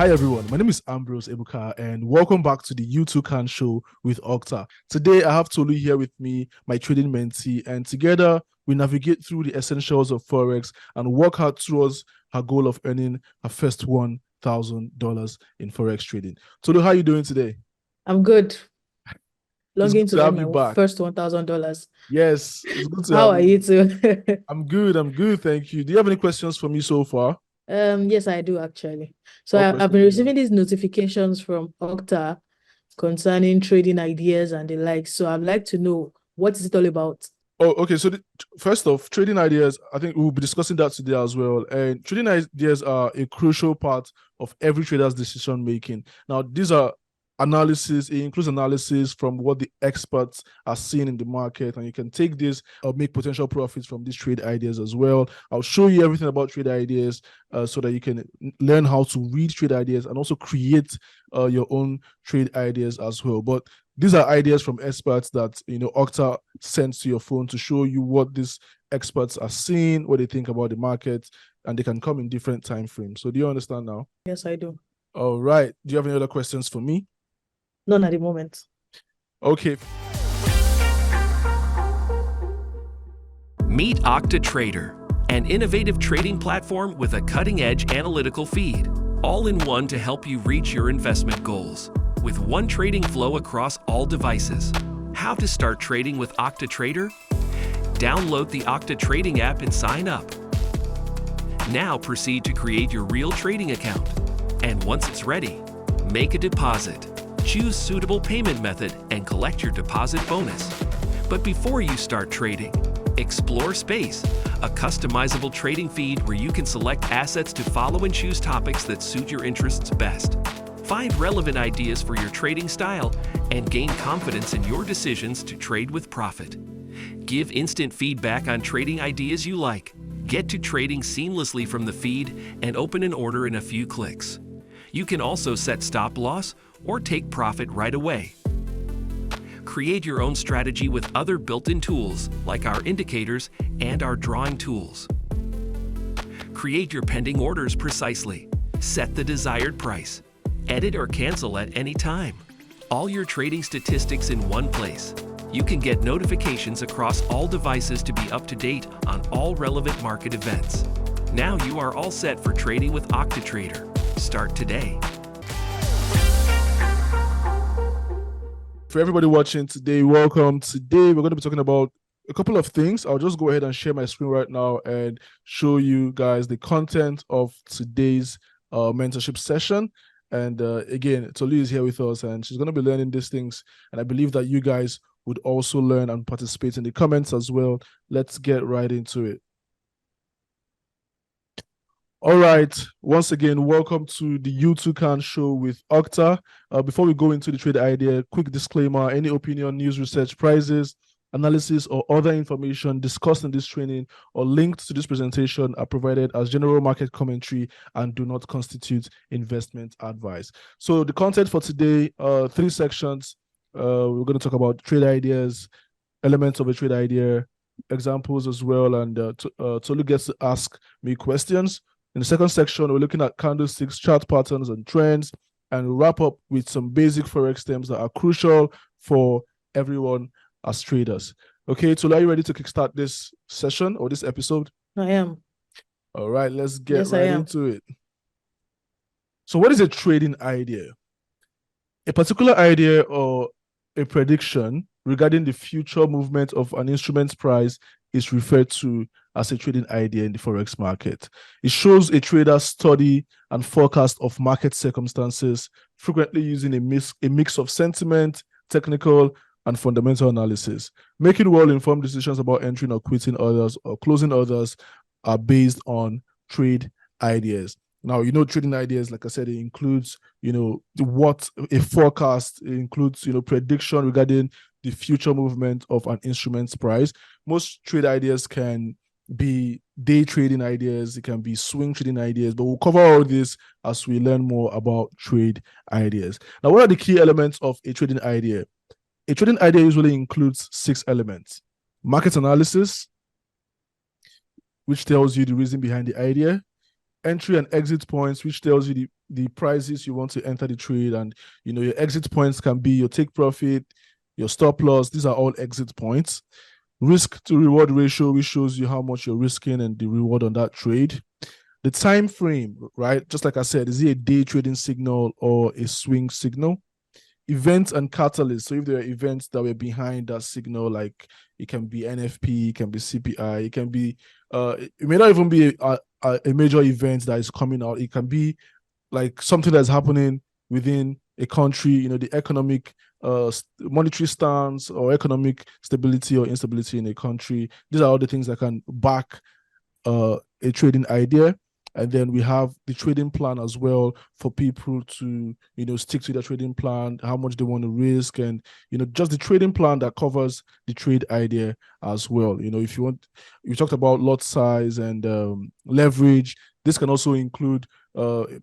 Hi everyone, my name is Ambrose Ebuka and welcome back to the U2 Can Show with Octa. Today I have Tolu here with me, my trading mentee, and together we navigate through the essentials of Forex and work hard towards her goal of earning her first $1,000 in Forex trading. Tolu, how are you doing today? I'm good. It's Longing good to to have earn you my back. first $1,000. Yes, it's good to How have are you. you too? I'm good, thank you. Do you have any questions for me so far? Yes, I do actually. So What I've questions been do you have? receiving these notifications from Octa concerning trading ideas and the like. So I'd like to know, what is it all about? Oh, okay. So first off, trading ideas, I think we'll be discussing that today as well. And trading ideas are a crucial part of every trader's decision making. Now, these are analysis, it includes analysis from what the experts are seeing in the market, and you can take this or make potential profits from these trade ideas as well. I'll show you everything about trade ideas so that you can learn how to read trade ideas and also create your own trade ideas as well. But these are ideas from experts that Octa sends to your phone to show you what these experts are seeing, what they think about the market, and they can come in different time frames. So do you understand now? Yes, I do. All right. Do you have any other questions for me? None at the moment. Okay. Meet OctaTrader, an innovative trading platform with a cutting-edge analytical feed, all in one to help you reach your investment goals. With one trading flow across all devices. How to start trading with OctaTrader? Download the Octa Trading app and sign up. Now proceed to create your real trading account. And once it's ready, make a deposit. Choose suitable payment method and collect your deposit bonus. But before you start trading, explore Space, a customizable trading feed where you can select assets to follow and choose topics that suit your interests best. Find relevant ideas for your trading style and gain confidence in your decisions to trade with profit. Give instant feedback on trading ideas you like. Get to trading seamlessly from the feed and open an order in a few clicks. You can also set stop loss or take profit right away. Create your own strategy with other built-in tools like our indicators and our drawing tools. Create your pending orders precisely. Set the desired price. Edit or cancel at any time. All your trading statistics in one place. You can get notifications across all devices to be up to date on all relevant market events. Now you are all set for trading with OctaTrader. Start today. For everybody watching today, welcome. Today we're going to be talking about a couple of things. I'll just go ahead and share my screen right now and show you guys the content of today's mentorship session. And again, Tolu is here with us and she's going to be learning these things. And I believe that you guys would also learn and participate in the comments as well. Let's get right into it. All right. Once again, welcome to the U2 Can Show with Octa. Before we go into the trade idea, quick disclaimer, any opinion, news, research, prizes, analysis, or other information discussed in this training or linked to this presentation are provided as general market commentary and do not constitute investment advice. So the content for today, 3 sections. We're going to talk about trade ideas, elements of a trade idea, examples as well, and Tolu gets to ask me questions. In the second section, we're looking at candlesticks, chart patterns, and trends, and we'll wrap up with some basic Forex terms that are crucial for everyone as traders. Okay, so are you ready to kickstart this session or this episode? I am. All right, let's get Yes, right into it. So what is a trading idea? A particular idea or a prediction regarding the future movement of an instrument's price is referred to as a trading idea in the Forex market. It shows a trader's study and forecast of market circumstances, frequently using a mix of sentiment, technical, and fundamental analysis. Making well-informed decisions about entering or quitting orders or closing orders are based on trade ideas. Now, trading ideas, like I said, it includes, what a forecast, it includes, prediction regarding the future movement of an instrument's price. Most trade ideas can be day trading ideas, it can be swing trading ideas, but we'll cover all this as we learn more about trade ideas. Now, what are the key elements of a trading idea? A trading idea usually includes 6 elements. Market analysis, which tells you the reason behind the idea. Entry and exit points, which tells you the prices you want to enter the trade, and your exit points can be your take profit, your stop loss. These are all exit points. Risk to reward ratio, which shows you how much you're risking and the reward on that trade. The time frame, right? Just like I said, is it a day trading signal or a swing signal? Events and catalysts. So if there are events that were behind that signal, like it can be NFP, it can be CPI, it can be it may not even be a major event that is coming out. It can be like something that's happening within a country, the economic monetary stance or economic stability or instability in a country. These are all the things that can back a trading idea. And then we have the trading plan as well for people to, stick to their trading plan, how much they want to risk, and, just the trading plan that covers the trade idea as well. If you want, we talked about lot size and leverage. This can also include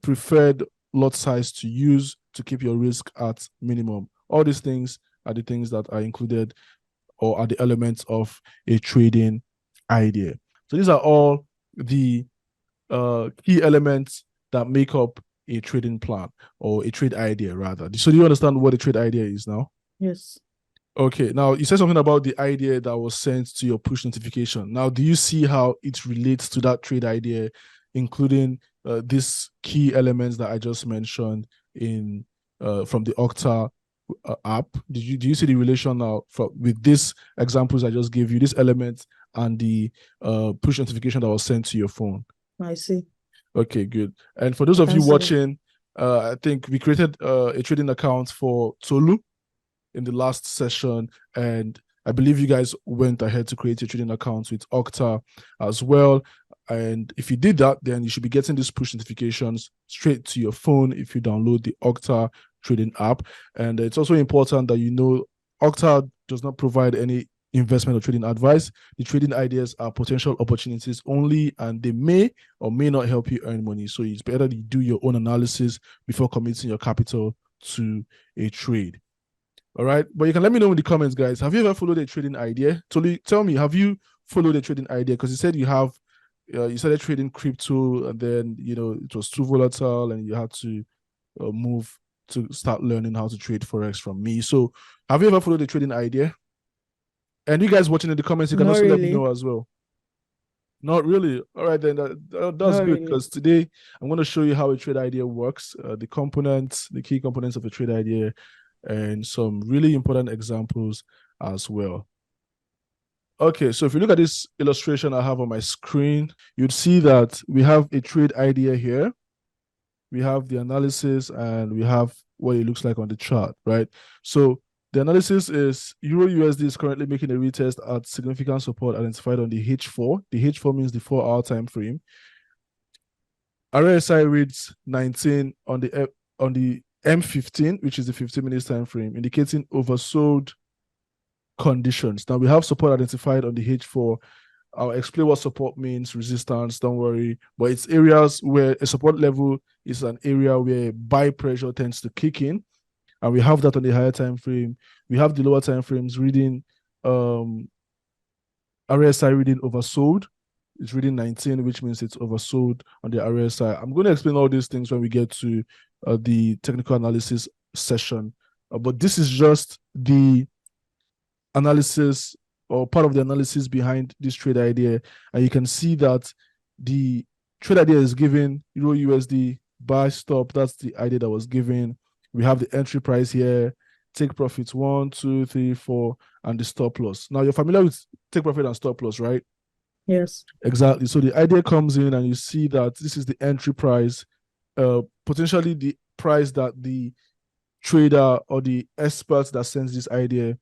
preferred lot size to use to keep your risk at minimum. All these things are the things that are included or are the elements of a trading idea. So these are all the key elements that make up a trading plan or a trade idea, rather. So do you understand what a trade idea is now? Yes. Okay. Now, you said something about the idea that was sent to your push notification. Now, do you see how it relates to that trade idea, including these key elements that I just mentioned in from the Octa app? Do you see the relation now with these examples I just gave you, this element and the push notification that was sent to your phone? I see. Okay, good. And for those of you watching, I think we created a trading account for Tolu in the last session, and I believe you guys went ahead to create a trading account with Octa as well. And if you did that, then you should be getting these push notifications straight to your phone if you download the Octa trading app. And it's also important that Octa does not provide any investment or trading advice. The trading ideas are potential opportunities only, and they may or may not help you earn money. So it's better that you do your own analysis before committing your capital to a trade. All right. But you can let me know in the comments, guys. Have you ever followed a trading idea? Tell me, have you followed a trading idea? Because you said you have, you started trading crypto, and then, it was too volatile and you had to move to start learning how to trade Forex from me. So have you ever followed a trading idea? And you guys watching in the comments, you can also let me know as well. Not really. All right, then that's good, because today I'm going to show you how a trade idea works, the key components of a trade idea, and some really important examples as well. Okay, so if you look at this illustration I have on my screen, you'd see that we have a trade idea here. We have the analysis, and we have what it looks like on the chart, right? So the analysis is Euro USD is currently making a retest at significant support identified on the H4. The H4 means the 4-hour time frame. RSI reads 19 on the M15, which is the 15 minutes time frame, indicating oversold conditions. Now we have support identified on the H4. I'll explain what support means, resistance, don't worry. But it's areas where a support level is an area where buy pressure tends to kick in. And we have that on the higher time frame. We have the lower time frames reading RSI reading oversold. It's reading 19, which means it's oversold on the RSI. I'm going to explain all these things when we get to the technical analysis session. But this is just the analysis, or part of the analysis behind this trade idea. And you can see that the trade idea is given Euro USD buy stop. That's the idea that was given. We have the entry price here, take profits 1, 2, 3, 4, and the stop loss. Now you're familiar with take profit and stop loss, right? Yes. Exactly. So the idea comes in, and you see that this is the entry price, potentially the price that the trader or the expert that sends this idea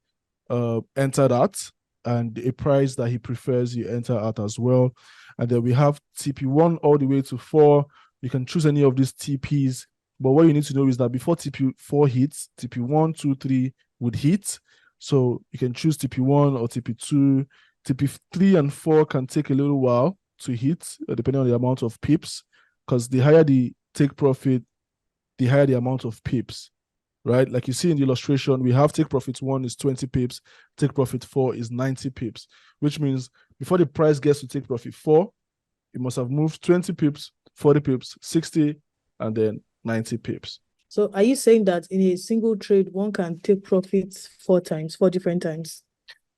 entered at, and a price that he prefers you enter at as well. And then we have TP1 all the way to 4. You can choose any of these TPs, but what you need to know is that before TP4 hits, TP1, 2, 3 would hit. So you can choose TP1 or TP2. TP3 and 4 can take a little while to hit, depending on the amount of pips, because the higher the take profit, the higher the amount of pips, right? Like you see in the illustration, we have take profit 1 is 20 pips, take profit 4 is 90 pips, which means before the price gets to take profit 4, it must have moved 20 pips, 40 pips, 60, and then 90 pips. So are you saying that in a single trade, one can take profits 4 different times?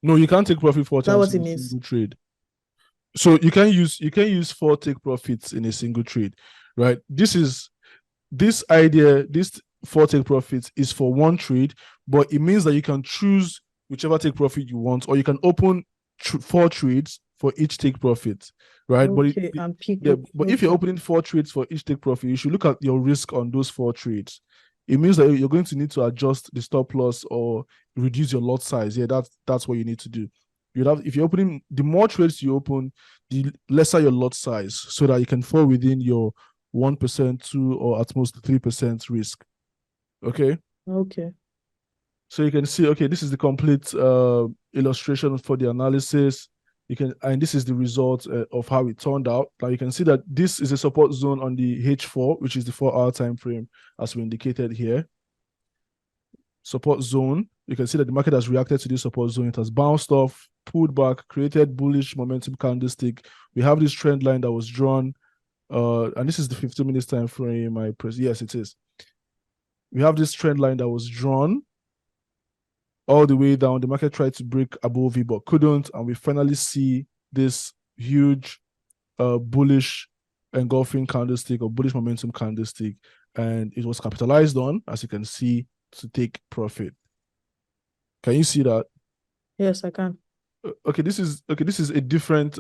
No, you can't take profit 4 Is that times what in it a means? single trade. So you can use 4 take profits in a single trade, right? This idea, this 4 take profits is for one trade, but it means that you can choose whichever take profit you want, or you can open 4 trades for each take profit, right? Okay, and pick up. But if you're Okay. opening 4 trades for each take profit, you should look at your risk on those 4 trades. It means that you're going to need to adjust the stop loss or reduce your lot size. Yeah, that's what you need to do. If you're opening, the more trades you open, the lesser your lot size, so that you can fall within your 1%, 2, or at most 3% risk. Okay. Okay. So you can see, okay, this is the complete illustration for the analysis. And this is the result of how it turned out. Now you can see that this is a support zone on the H4, which is the 4-hour time frame, as we indicated here. Support zone. You can see that the market has reacted to this support zone. It has bounced off, pulled back, created bullish momentum candlestick. We have this trend line that was drawn, and this is the 15 minutes time frame. Yes, it is. We have this trend line that was drawn all the way down. The market tried to break above it, but couldn't. And we finally see this huge bullish engulfing candlestick, or bullish momentum candlestick. And it was capitalized on, as you can see, to take profit. Can you see that? Yes, I can. Okay, this is a different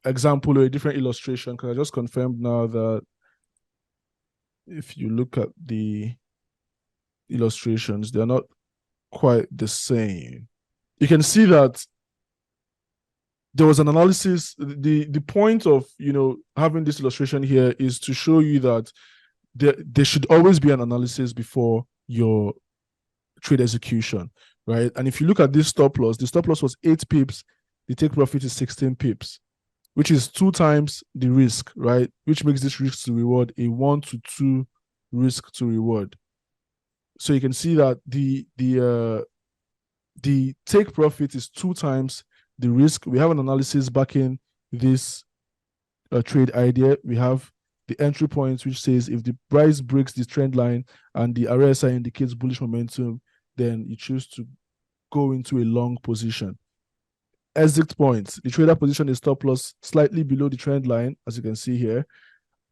example, or a different illustration, because I just confirmed now that if you look at the illustrations, they're not quite the same. You can see that there was an analysis. The point of having this illustration here is to show you that there should always be an analysis before your trade execution, right? And if you look at this stop loss, the stop loss was 8 pips, the take profit is 16 pips, which is 2 times the risk, right? Which makes this risk to reward a 1 to 2 risk to reward. So you can see that the take profit is 2 times the risk. We have an analysis backing this trade idea. We have the entry point, which says if the price breaks the trend line and the RSI indicates bullish momentum, then you choose to go into a long position. Exit points, the trader position is stop loss slightly below the trend line, as you can see here,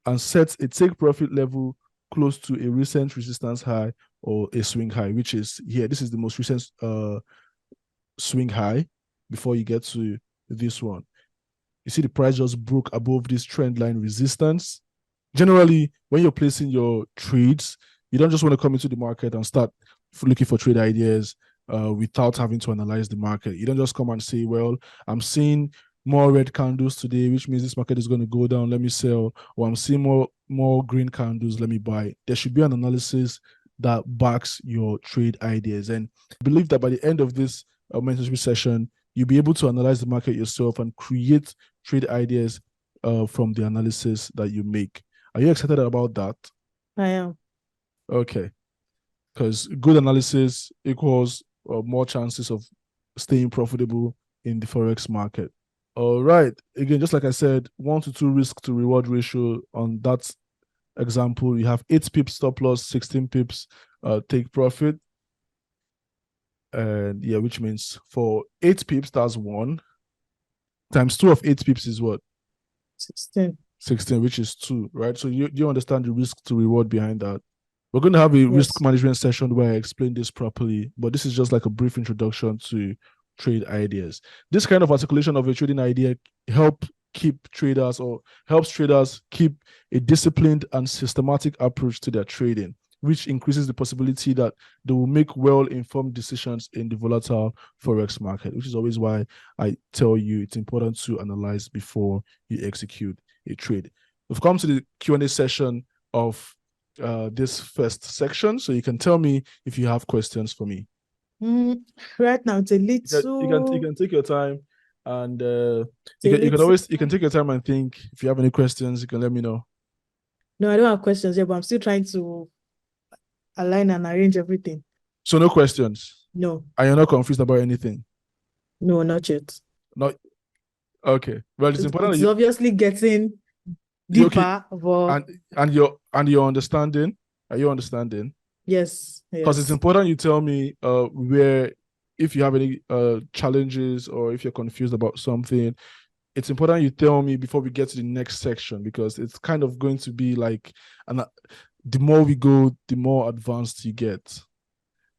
and sets a take profit level close to a recent resistance high or a swing high, which is here. This is the most recent swing high before you get to this one. You see the price just broke above this trend line resistance. Generally, when you're placing your trades, you don't just want to come into the market and start looking for trade ideas without having to analyze the market. You don't just come and say, well, I'm seeing more red candles today, which means this market is going to go down, let me sell, or I'm seeing more green candles, let me buy. There should be an analysis that backs your trade ideas. And I believe that by the end of this mentorship session, you'll be able to analyze the market yourself and create trade ideas from the analysis that you make. Are you excited about that? I am. Okay. Because good analysis equals more chances of staying profitable in the Forex market. All right. Again, just like I said, 1 to 2 risk to reward ratio on that example. You have 8 pips stop loss, 16 pips take profit. And yeah, which means for 8 pips, that's 1. Times 2 of 8 pips is what? 16. 16, which is 2, right? So you understand the risk to reward behind that. We're going to have a risk management session where I explain this properly, but this is just like a brief introduction to trade ideas. This kind of articulation of a trading idea helps traders keep a disciplined and systematic approach to their trading, which increases the possibility that they will make well-informed decisions in the volatile Forex market, which is always why I tell you it's important to analyze before you execute a trade. We've come to the Q&A session of this first section, so you can tell me if you have questions for me. Right now, it's a little. You can take your time, and you can take your time and think. If you have any questions, you can let me know. No, I don't have questions yet, but I'm still trying to align and arrange everything. So no questions? No. And you're not confused about anything? No, not yet. Not okay. Well, it's important. It's obviously getting deeper, but and your understanding. Are you understanding? yes, Because it's important you tell me where, if you have any challenges or if you're confused about something, it's important you tell me before we get to the next section, because it's kind of going to be like, and the more we go, the more advanced you get.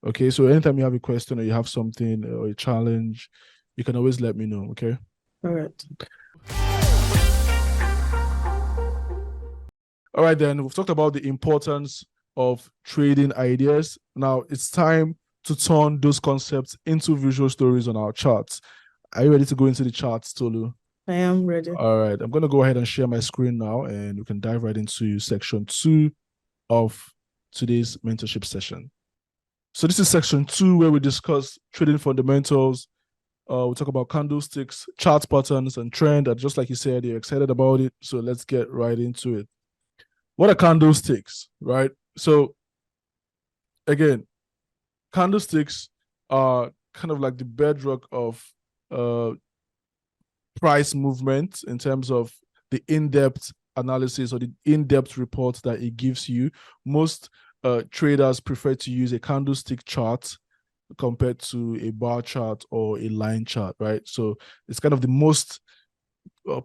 Okay, so anytime you have a question or you have something or a challenge, you can always let me know. Okay. All right. All right, then we've talked about the importance of trading ideas. Now it's time to turn those concepts into visual stories on our charts. Are you ready to go into the charts, Tolu? I am ready. All right, I'm going to go ahead and share my screen now, and we can dive right into section 2 of today's mentorship session. So this is section 2, where we discuss trading fundamentals. We talk about candlesticks, chart patterns, and trend. And just like you said, you're excited about it. So let's get right into it. What are candlesticks, right? So again, candlesticks are kind of like the bedrock of price movement in terms of the in-depth analysis or the in-depth report that it gives you. Most traders prefer to use a candlestick chart compared to a bar chart or a line chart, right? So it's kind of the most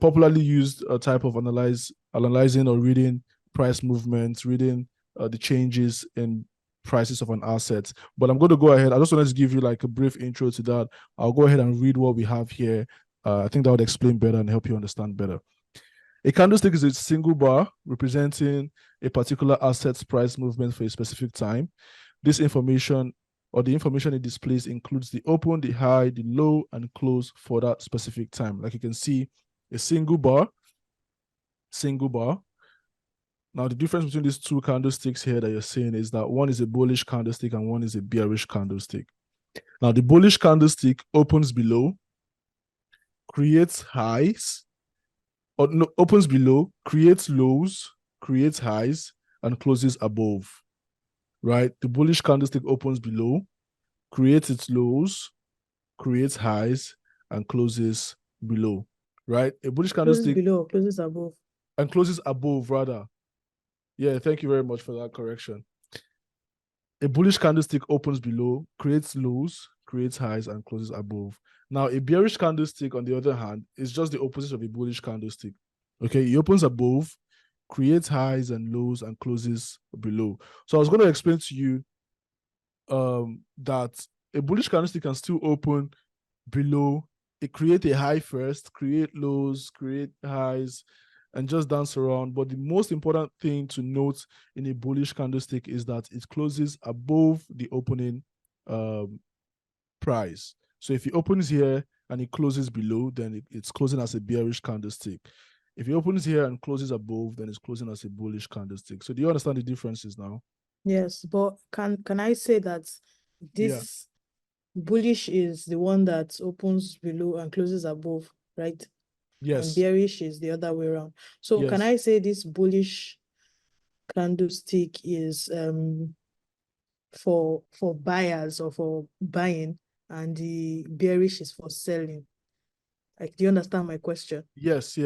popularly used type of analyzing or reading price movements, reading the changes in prices of an asset. But I'm going to go ahead. I just wanted to give you like a brief intro to that. I'll go ahead and read what we have here. I think that would explain better and help you understand better. A candlestick is a single bar representing a particular asset's price movement for a specific time. This information, or the information it displays, includes the open, the high, the low, and close for that specific time. Like you can see, a single bar. Now, the difference between these two candlesticks here that you're seeing is that one is a bullish candlestick and one is a bearish candlestick. Now, the bullish candlestick opens below, creates highs, or no, opens below, creates lows, creates highs, and closes above, right? The bullish candlestick opens below, creates its lows, creates highs, and closes below, right? A bullish candlestick Closes below, closes above. And closes above, rather. Yeah, thank you very much for that correction. A bullish candlestick opens below, creates lows, creates highs, and closes above. Now, a bearish candlestick, on the other hand, is just the opposite of a bullish candlestick. Okay, it opens above, creates highs and lows, and closes below. So I was going to explain to you that a bullish candlestick can still open below. It create a high first, create lows, create highs, and just dance around. But the most important thing to note in a bullish candlestick is that it closes above the opening price. So if it opens here and it closes below, then it's closing as a bearish candlestick. If it opens here and closes above, then it's closing as a bullish candlestick. So do you understand the differences now? Yes, but can I say that this bullish is the one that opens below and closes above, right? Yes. And bearish is the other way around. So Yes. can I say this bullish candlestick is for buyers or for buying, and the bearish is for selling? Like, do you understand my question? Yes.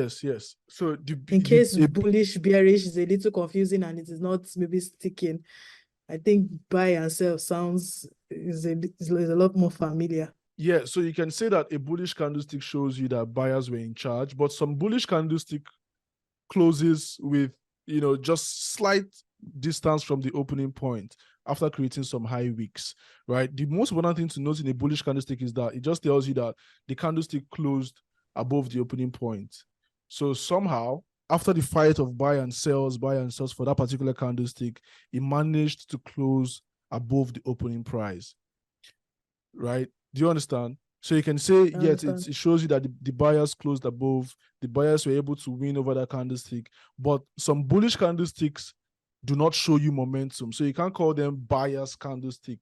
So in case bullish, bearish is a little confusing and it is not maybe sticking, I think buy and sell sounds is a lot more familiar. Yeah, so you can say that a bullish candlestick shows you that buyers were in charge, but some bullish candlestick closes with, just slight distance from the opening point after creating some high wicks, right? The most important thing to note in a bullish candlestick is that it just tells you that the candlestick closed above the opening point. So somehow, after the fight of buy and sells for that particular candlestick, it managed to close above the opening price, right? Do you understand? So you can say, yes, it shows you that the buyers closed above, the buyers were able to win over that candlestick, but some bullish candlesticks do not show you momentum. So you can't call them buyers candlestick.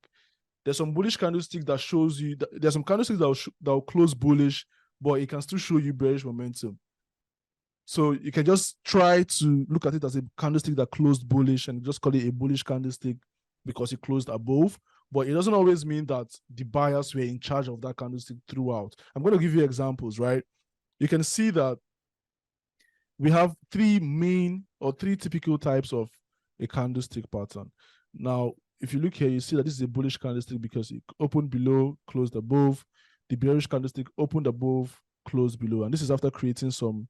There's some bullish candlestick that shows you, there's some candlesticks that will close bullish, but it can still show you bearish momentum. So you can just try to look at it as a candlestick that closed bullish and just call it a bullish candlestick because it closed above. But it doesn't always mean that the buyers were in charge of that candlestick throughout. I'm going to give you examples, right? You can see that we have three typical types of a candlestick pattern. Now, if you look here, you see that this is a bullish candlestick because it opened below, closed above. The bearish candlestick opened above, closed below. And this is after creating some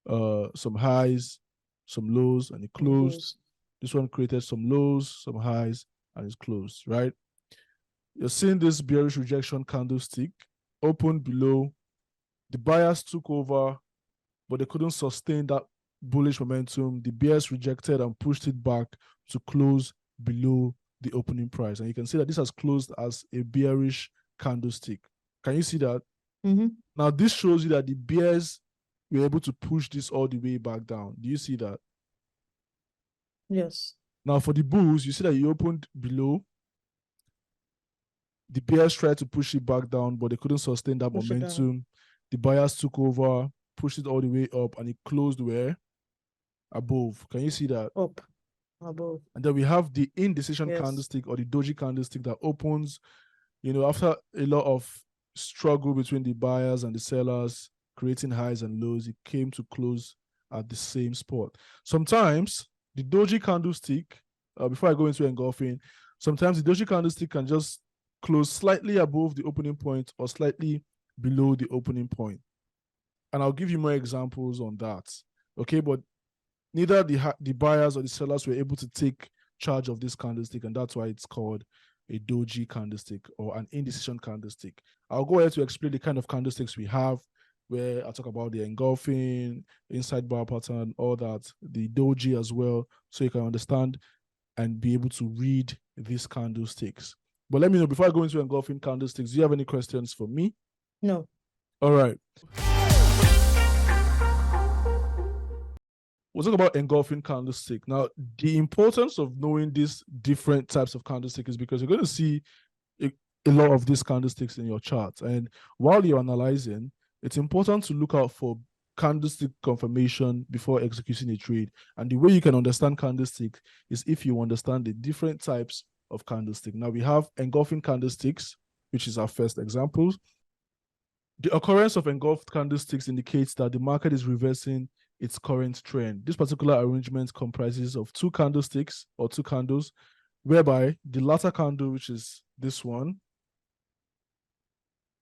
highs, some lows, and it closed. This one created some lows, some highs, and it's closed, right? You're seeing this bearish rejection candlestick opened below. The buyers took over, but they couldn't sustain that bullish momentum. The bears rejected and pushed it back to close below the opening price. And you can see that this has closed as a bearish candlestick. Can you see that? Mm-hmm. Now, this shows you that the bears were able to push this all the way back down. Do you see that? Yes. Now, for the bulls, you see that you opened below. The bears tried to push it back down, but they couldn't sustain that momentum. The buyers took over, pushed it all the way up, and it closed where? Above. Can you see that? Up, above. And then we have the indecision candlestick, or the doji candlestick, that opens, after a lot of struggle between the buyers and the sellers, creating highs and lows, it came to close at the same spot. Sometimes the doji candlestick, before I go into engulfing, sometimes the doji candlestick can just close slightly above the opening point or slightly below the opening point. And I'll give you more examples on that. Okay, but neither the buyers or the sellers were able to take charge of this candlestick, and that's why it's called a doji candlestick or an indecision candlestick. I'll go ahead to explain the kind of candlesticks we have, where I talk about the engulfing, inside bar pattern, all that, the doji as well, so you can understand and be able to read these candlesticks. But let me know, before I go into engulfing candlesticks, do you have any questions for me? No. All right. We'll talk about engulfing candlestick. Now, the importance of knowing these different types of candlestick is because you're going to see a lot of these candlesticks in your chart. And while you're analyzing, it's important to look out for candlestick confirmation before executing a trade. And the way you can understand candlestick is if you understand the different types of candlestick. Now, we have engulfing candlesticks, which is our first example. The occurrence of engulfed candlesticks indicates that the market is reversing its current trend. This particular arrangement comprises of two candlesticks or two candles, whereby the latter candle, which is this one,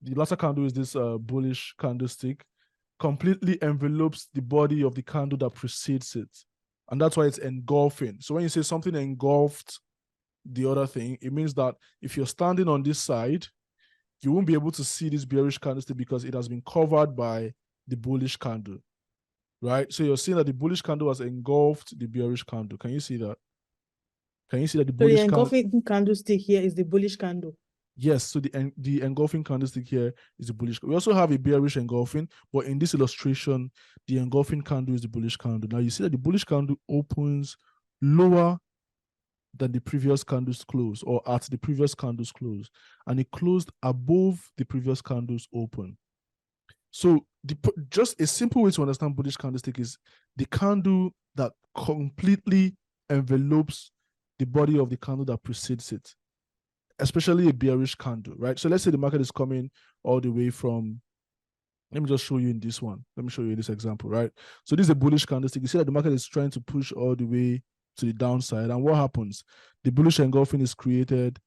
the latter candle is this bullish candlestick, completely envelopes the body of the candle that precedes it. And that's why it's engulfing. So when you say something engulfed the other thing, it means that if you're standing on this side, you won't be able to see this bearish candlestick because it has been covered by the bullish candle, right? So you're seeing that the bullish candle has engulfed the bearish candle. Can you see that? Can you see that the bullish the engulfing candlestick here is the bullish candle? Yes, so the engulfing candlestick here is the bullish. We also have a bearish engulfing, but in this illustration, the engulfing candle is the bullish candle. Now you see that the bullish candle opens lower than the previous candle's close, or at the previous candle's close, and it closed above the previous candle's open. So just a simple way to understand bullish candlestick is the candle that completely envelopes the body of the candle that precedes it, especially a bearish candle, right? So let's say the market is coming all the way from, let me just show you in this one. Let me show you this example, right? So this is a bullish candlestick. You see that the market is trying to push all the way to the downside. And what happens? The bullish engulfing is created,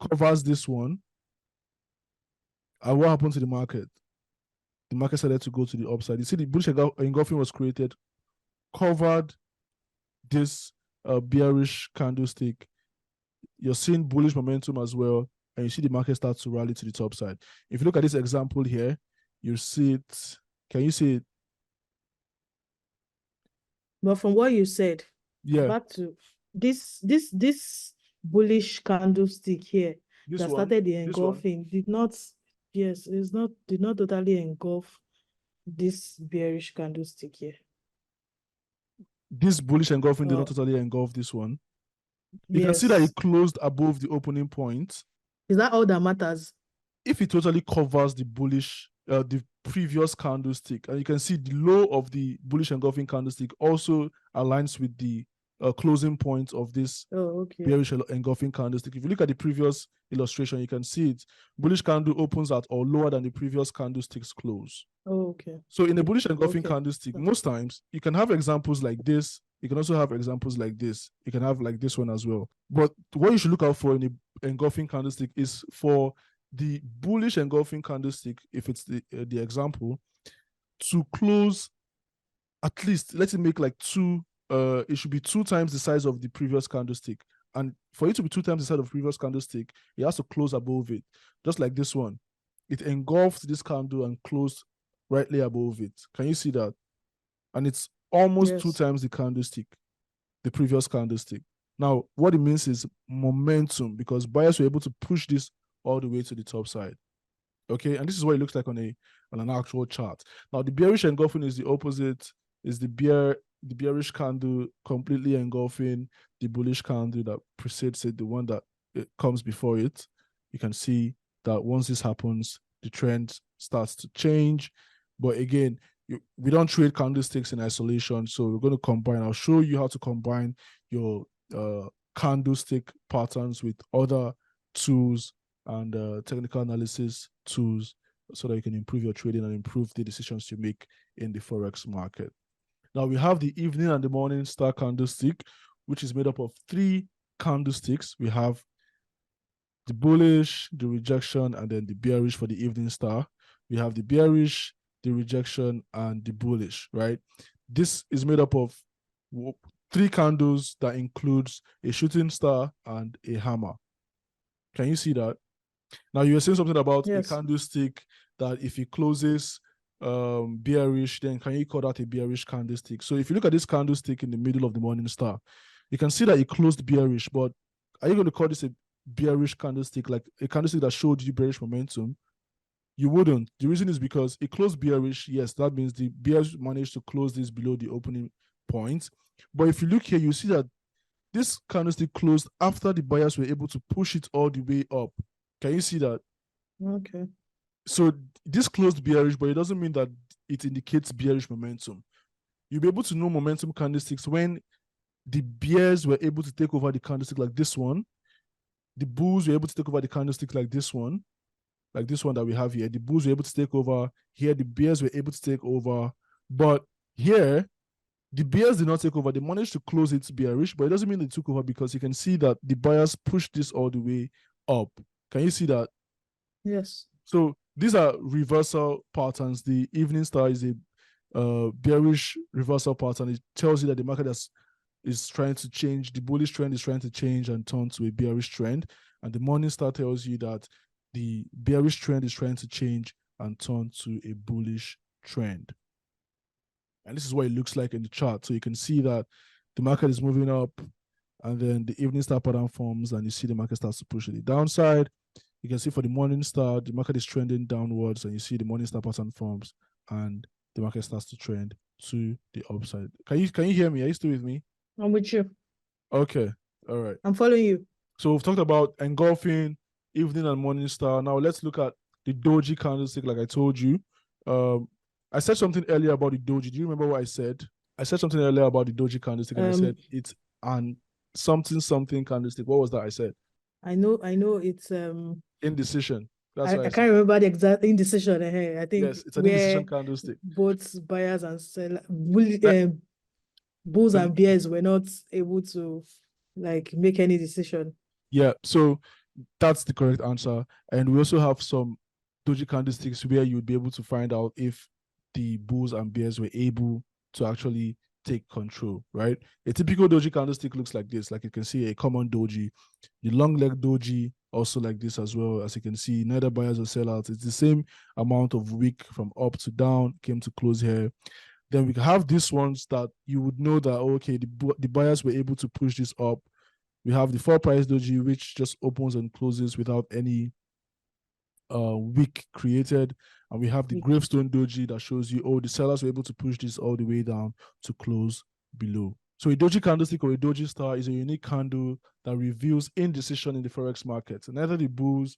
covers this one. And what happened to the market? The market started to go to the upside. You see the bullish engulfing was created, covered this bearish candlestick. You're seeing bullish momentum as well, and you see the market start to rally to the top side. If you look at this example here, you see it. Can you see it? But from what you said, yeah, back to this bullish candlestick here that started the engulfing did not totally engulf this bearish candlestick here. This bullish engulfing did not totally engulf this one. You can see that it closed above the opening point. Is that all that matters? If it totally covers the bullish, the previous candlestick, and you can see the low of the bullish engulfing candlestick also aligns with the closing point of this bearish engulfing candlestick. If you look at the previous illustration, you can see it. Bullish candle opens at or lower than the previous candlestick's close. So in a bullish engulfing candlestick, most times you can have examples like this. You can also have examples like this. You can have like this one as well. But what you should look out for in an engulfing candlestick is for the bullish engulfing candlestick, if it's the example, to close at least, let's make like it should be 2 times the size of the previous candlestick. And for it to be 2 times the size of the previous candlestick, it has to close above it. Just like this one. It engulfed this candle and closed rightly above it. Can you see that? And it's almost 2 times the candlestick, the previous candlestick. Now, what it means is momentum, because buyers were able to push this all the way to the top side. Okay, and this is what it looks like on an actual chart. Now, the bearish engulfing is the opposite, is the bearish candle completely engulfing the bullish candle that precedes it, the one that comes before it. You can see that once this happens, the trend starts to change. But again, we don't trade candlesticks in isolation, so we're going to combine. I'll show you how to combine your candlestick patterns with other tools and technical analysis tools so that you can improve your trading and improve the decisions you make in the Forex market. Now we have the evening and the morning star candlestick, which is made up of 3 candlesticks. We have the bullish, the rejection, and then the bearish for the evening star. We have the bearish, the rejection, and the bullish, right? This is made up of 3 candles that includes a shooting star and a hammer. Can you see that? Now you were saying something about a candlestick that if it closes bearish, then can you call that a bearish candlestick? So if you look at this candlestick in the middle of the morning star, you can see that it closed bearish, but are you going to call this a bearish candlestick, like a candlestick that showed you bearish momentum? You wouldn't. The reason is because it closed bearish. Yes, that means the bears managed to close this below the opening point. But if you look here, you see that this candlestick closed after the buyers were able to push it all the way up. Can you see that? Okay. So this closed bearish, but it doesn't mean that it indicates bearish momentum. You'll be able to know momentum candlesticks when the bears were able to take over the candlestick like this one. The bulls were able to take over the candlestick like this one that we have here. The bulls were able to take over. Here, the bears were able to take over. But here, the bears did not take over. They managed to close it bearish, but it doesn't mean they took over because you can see that the buyers pushed this all the way up. Can you see that? Yes. So these are reversal patterns. The evening star is a bearish reversal pattern. It tells you that the market is trying to change. The bullish trend is trying to change and turn to a bearish trend. And the morning star tells you that the bearish trend is trying to change and turn to a bullish trend. And this is what it looks like in the chart. So you can see that the market is moving up, and then the evening star pattern forms, and you see the market starts to push to the downside. You can see for the morning star, the market is trending downwards, and you see the morning star pattern forms, and the market starts to trend to the upside. Can you hear me? Are you still with me? I'm with you. Okay. All right. I'm following you. So we've talked about engulfing, evening and morning star. Now let's look at the Doji candlestick, like I told you. I said something earlier about the Doji. Do you remember what I said? I said something earlier about the Doji candlestick, and I said it's an something candlestick. What was that I said? I know it's indecision. That's I can't remember the exact indecision. I think yes, it's an indecision candlestick. Both buyers and sellers, bulls and bears were not able to like make any decision. Yeah, so that's the correct answer. And we also have some Doji candlesticks where you'd be able to find out if the bulls and bears were able to actually take control, right? A typical Doji candlestick looks like this. Like you can see a common Doji. The long leg Doji also like this as well. As you can see, neither buyers or sellouts. It's the same amount of wick from up to down, came to close here. Then we have these ones that you would know that, okay, the buyers were able to push this up. We have the 4 price Doji, which just opens and closes without any wick created. And we have the gravestone Doji that shows you, oh, the sellers were able to push this all the way down to close below. So a Doji candlestick or a Doji star is a unique candle that reveals indecision in the Forex market. Neither the bulls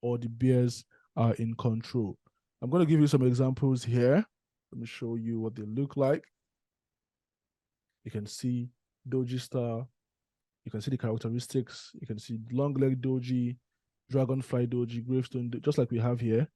or the bears are in control. I'm going to give you some examples here. Let me show you what they look like. You can see Doji star. You can see the characteristics. You can see long leg Doji, dragonfly Doji, gravestone, just like we have here.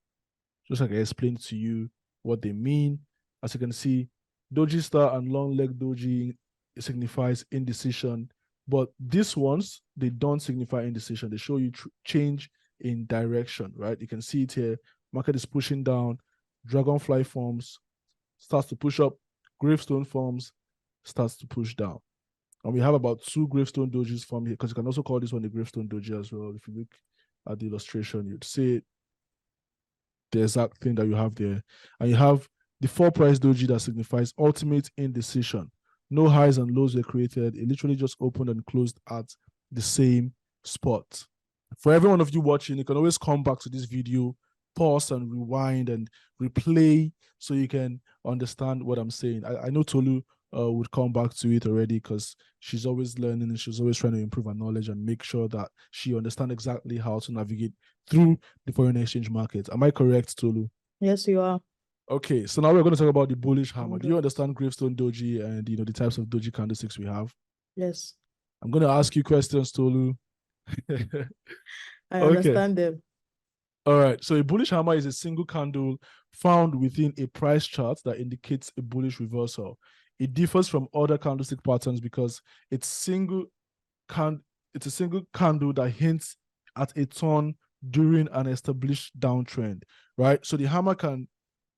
Just like I explained to you what they mean. As you can see, Doji star and long leg Doji signifies indecision. But these ones, they don't signify indecision. They show you change in direction, right? You can see it here. Market is pushing down. Dragonfly forms, starts to push up. Gravestone forms, starts to push down. And we have about 2 gravestone dojis from here, because you can also call this one the gravestone doji as well. If you look at the illustration, you'd see the exact thing that you have there. And you have the 4 price doji that signifies ultimate indecision. No highs and lows were created. It literally just opened and closed at the same spot. For every one of you watching, you can always come back to this video, pause and rewind and replay so you can understand what I'm saying. I know Tolu would come back to it already, because she's always learning and she's always trying to improve her knowledge and make sure that she understands exactly how to navigate through the foreign exchange market. Am I correct, Tolu? Yes, you are. Okay, so now we're going to talk about the bullish hammer. Do you understand gravestone doji and the types of doji candlesticks we have? Yes. I'm going to ask you questions, Tolu. I understand them. All right, so a bullish hammer is a single candle found within a price chart that indicates a bullish reversal. It differs from other candlestick patterns because it's a single candle that hints at a turn during an established downtrend, right? So the hammer can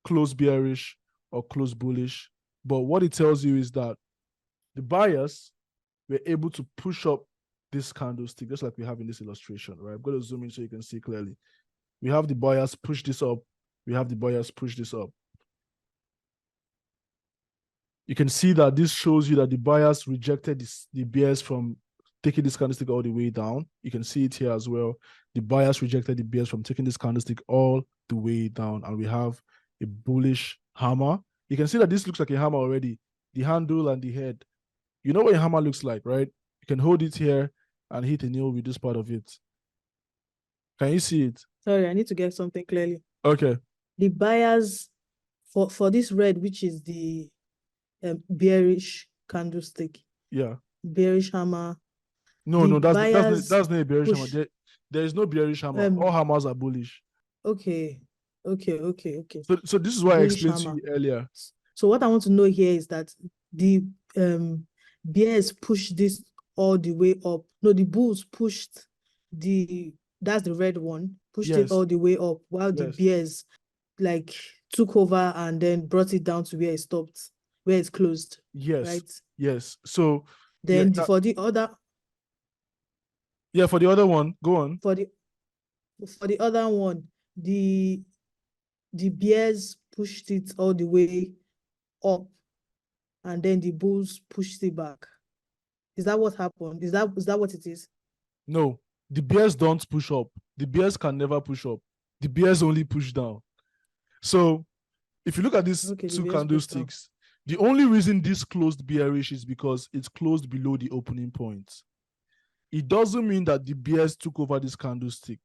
close bearish or close bullish, but what it tells you is that the buyers were able to push up this candlestick, just like we have in this illustration, right? I'm going to zoom in so you can see clearly. We have the buyers push this up. We have the buyers push this up. You can see that this shows you that the buyers rejected the bears from taking this candlestick all the way down. You can see it here as well. The buyers rejected the bears from taking this candlestick all the way down. And we have a bullish hammer. You can see that this looks like a hammer already. The handle and the head. You know what a hammer looks like, right? You can hold it here and hit a nail with this part of it. Can you see it? Sorry, I need to get something clearly. Okay. The buyers for this red, which is the bearish candlestick. Yeah. Bearish hammer. No, that's not a bearish hammer. There is no bearish hammer. All hammers are bullish. Okay. So this is what I explained to you earlier. So what I want to know here is that the bears pushed this all the way up. No, the bulls pushed that's the red one, pushed it all the way up, while the bears like took over and then brought it down to where it stopped, where it's closed. Yes. Right? Yes. So then for the other one, go on. For the other one, the bears pushed it all the way up and then the bulls pushed it back. Is that what happened? Is that what it is? No, the bears don't push up. The bears can never push up. The bears only push down. So if you look at these 2 candlesticks, the only reason this closed bearish is because it's closed below the opening point. It doesn't mean that the bears took over this candlestick.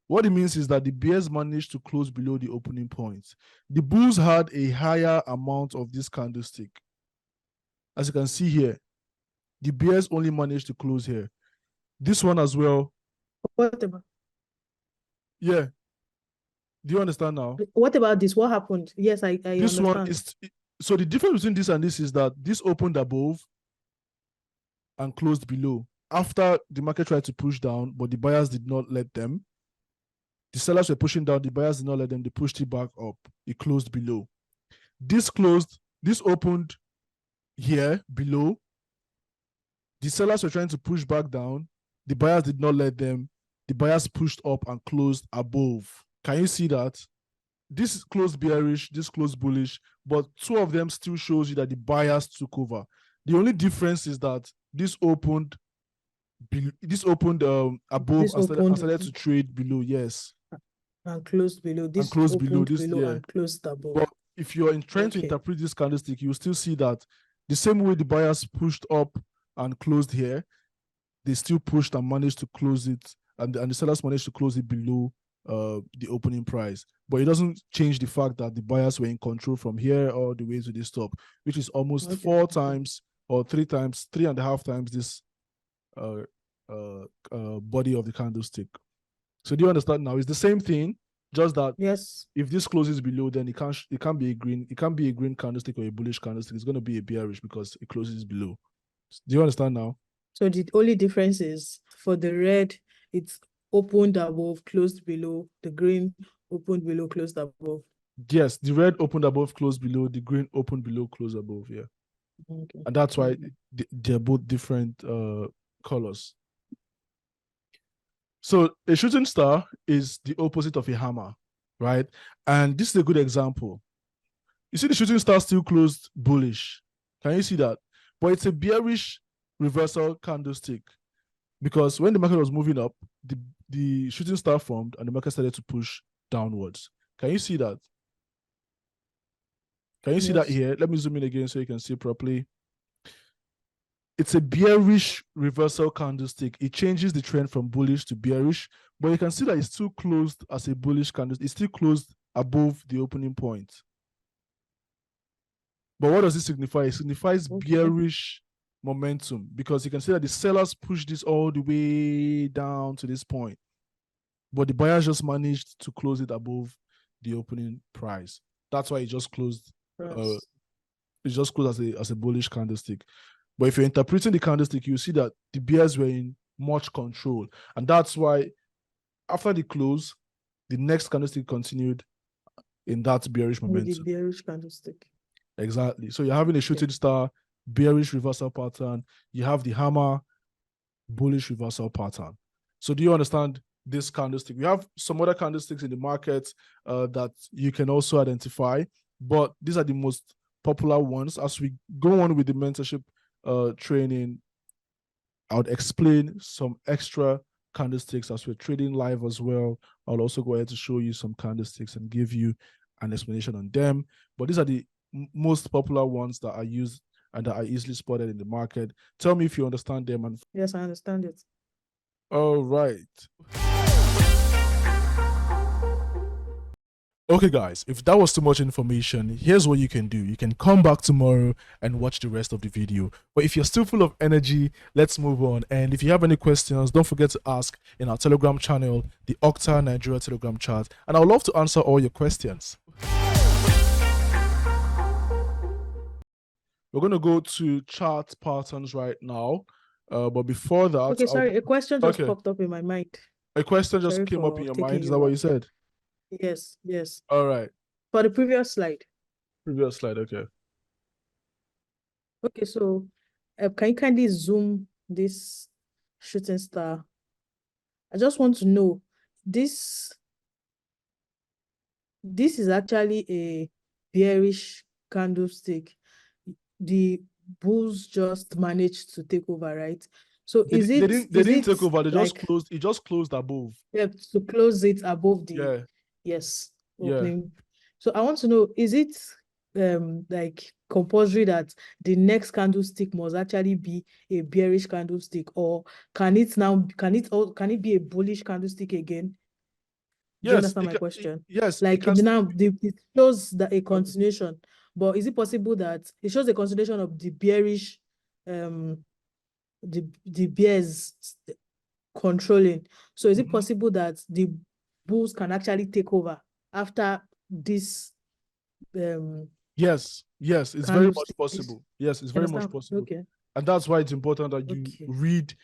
What it means is that the bears managed to close below the opening point. The bulls had a higher amount of this candlestick. As you can see here, the bears only managed to close here. This one as well. What about? Yeah. Do you understand now? What about this? What happened? Yes, I this understand. One is, so the difference between this and this is that this opened above and closed below. After the market tried to push down, but the buyers did not let them. The sellers were pushing down, the buyers did not let them, they pushed it back up. It closed below. This opened here below. The sellers were trying to push back down. The buyers did not let them. The buyers pushed up and closed above. Can you see that? This closed bearish, this closed bullish, but 2 of them still shows you that the buyers took over. The only difference is that this opened above and started to trade below. Yes. And closed below. This closed below this, and closed above. But if you're trying to interpret this candlestick, you will still see that the same way the buyers pushed up and closed here, they still pushed and managed to close it, and the sellers managed to close it below the opening price. But it doesn't change the fact that the buyers were in control from here all the way to this top, which is almost 4 times or 3.5 times this body of the candlestick. So do you understand now? It's the same thing, just that yes, if this closes below, then it can't be a green candlestick or a bullish candlestick. It's going to be a bearish because it closes below. Do you understand now? so the only difference is for the red, it's opened above, closed below. The green opened below, closed above. Yes, the red opened above, closed below. The green opened below, closed above. Yeah, Okay. and that's why they're both different colors. So a shooting star is the opposite of a hammer, right? And this is a good example. You see the shooting star still closed bullish. Can you see that? But it's a bearish reversal candlestick, because when the market was moving up, the shooting star formed and the market started to push downwards. Can you see that? Can you see that here? Let me zoom in again so you can see properly. It's a bearish reversal candlestick. It changes the trend from bullish to bearish, but you can see that it's still closed as a bullish candlestick. It's still closed above the opening point. But what does this signify? It signifies bearish momentum, because you can see that the sellers pushed this all the way down to this point, but the buyers just managed to close it above the opening price. That's why it just closed. It just closed as a bullish candlestick. But if you're interpreting the candlestick, you see that the bears were in much control, and that's why after the close, the next candlestick continued in that bearish momentum. With the bearish candlestick. Exactly. So you're having a shooting star, bearish reversal pattern. You have the hammer, bullish reversal pattern. So do you understand this candlestick? We have some other candlesticks in the market that you can also identify, but these are the most popular ones. As we go on with the mentorship training, I would explain some extra candlesticks as we're trading live as well. I'll also go ahead to show you some candlesticks and give you an explanation on them. But these are the most popular ones that are used and that are easily spotted in the market. Tell me if you understand them. And yes, I understand it. All right. Okay, guys, if that was too much information, here's what you can do. You can come back tomorrow and watch the rest of the video. But if you're still full of energy, let's move on. And if you have any questions, don't forget to ask in our Telegram channel, the Octa Nigeria Telegram chat. And I would love to answer all your questions. We're going to go to chart patterns right now. But before that... Okay, sorry, a question just popped up in my mind. A question just came up in your mind? Is that what you said? Yes, yes. All right. For the previous slide. Previous slide, okay. Okay, so can you kindly zoom this shooting star? I just want to know, this is actually a bearish candlestick. The bulls just managed to take over, right? So they didn't take over, they just closed. It just closed above. Yeah, to close it above the opening. Yeah. So I want to know, is it like compulsory that the next candlestick must actually be a bearish candlestick, or can it be a bullish candlestick again? Do you understand my question? Yes. Like now it shows that a continuation, but is it possible that it shows a continuation of the bearish the bears controlling? So is it possible that the bulls can actually take over after this? Yes, it's very much possible. Yes, it's very much possible. Okay. And that's why it's important that you read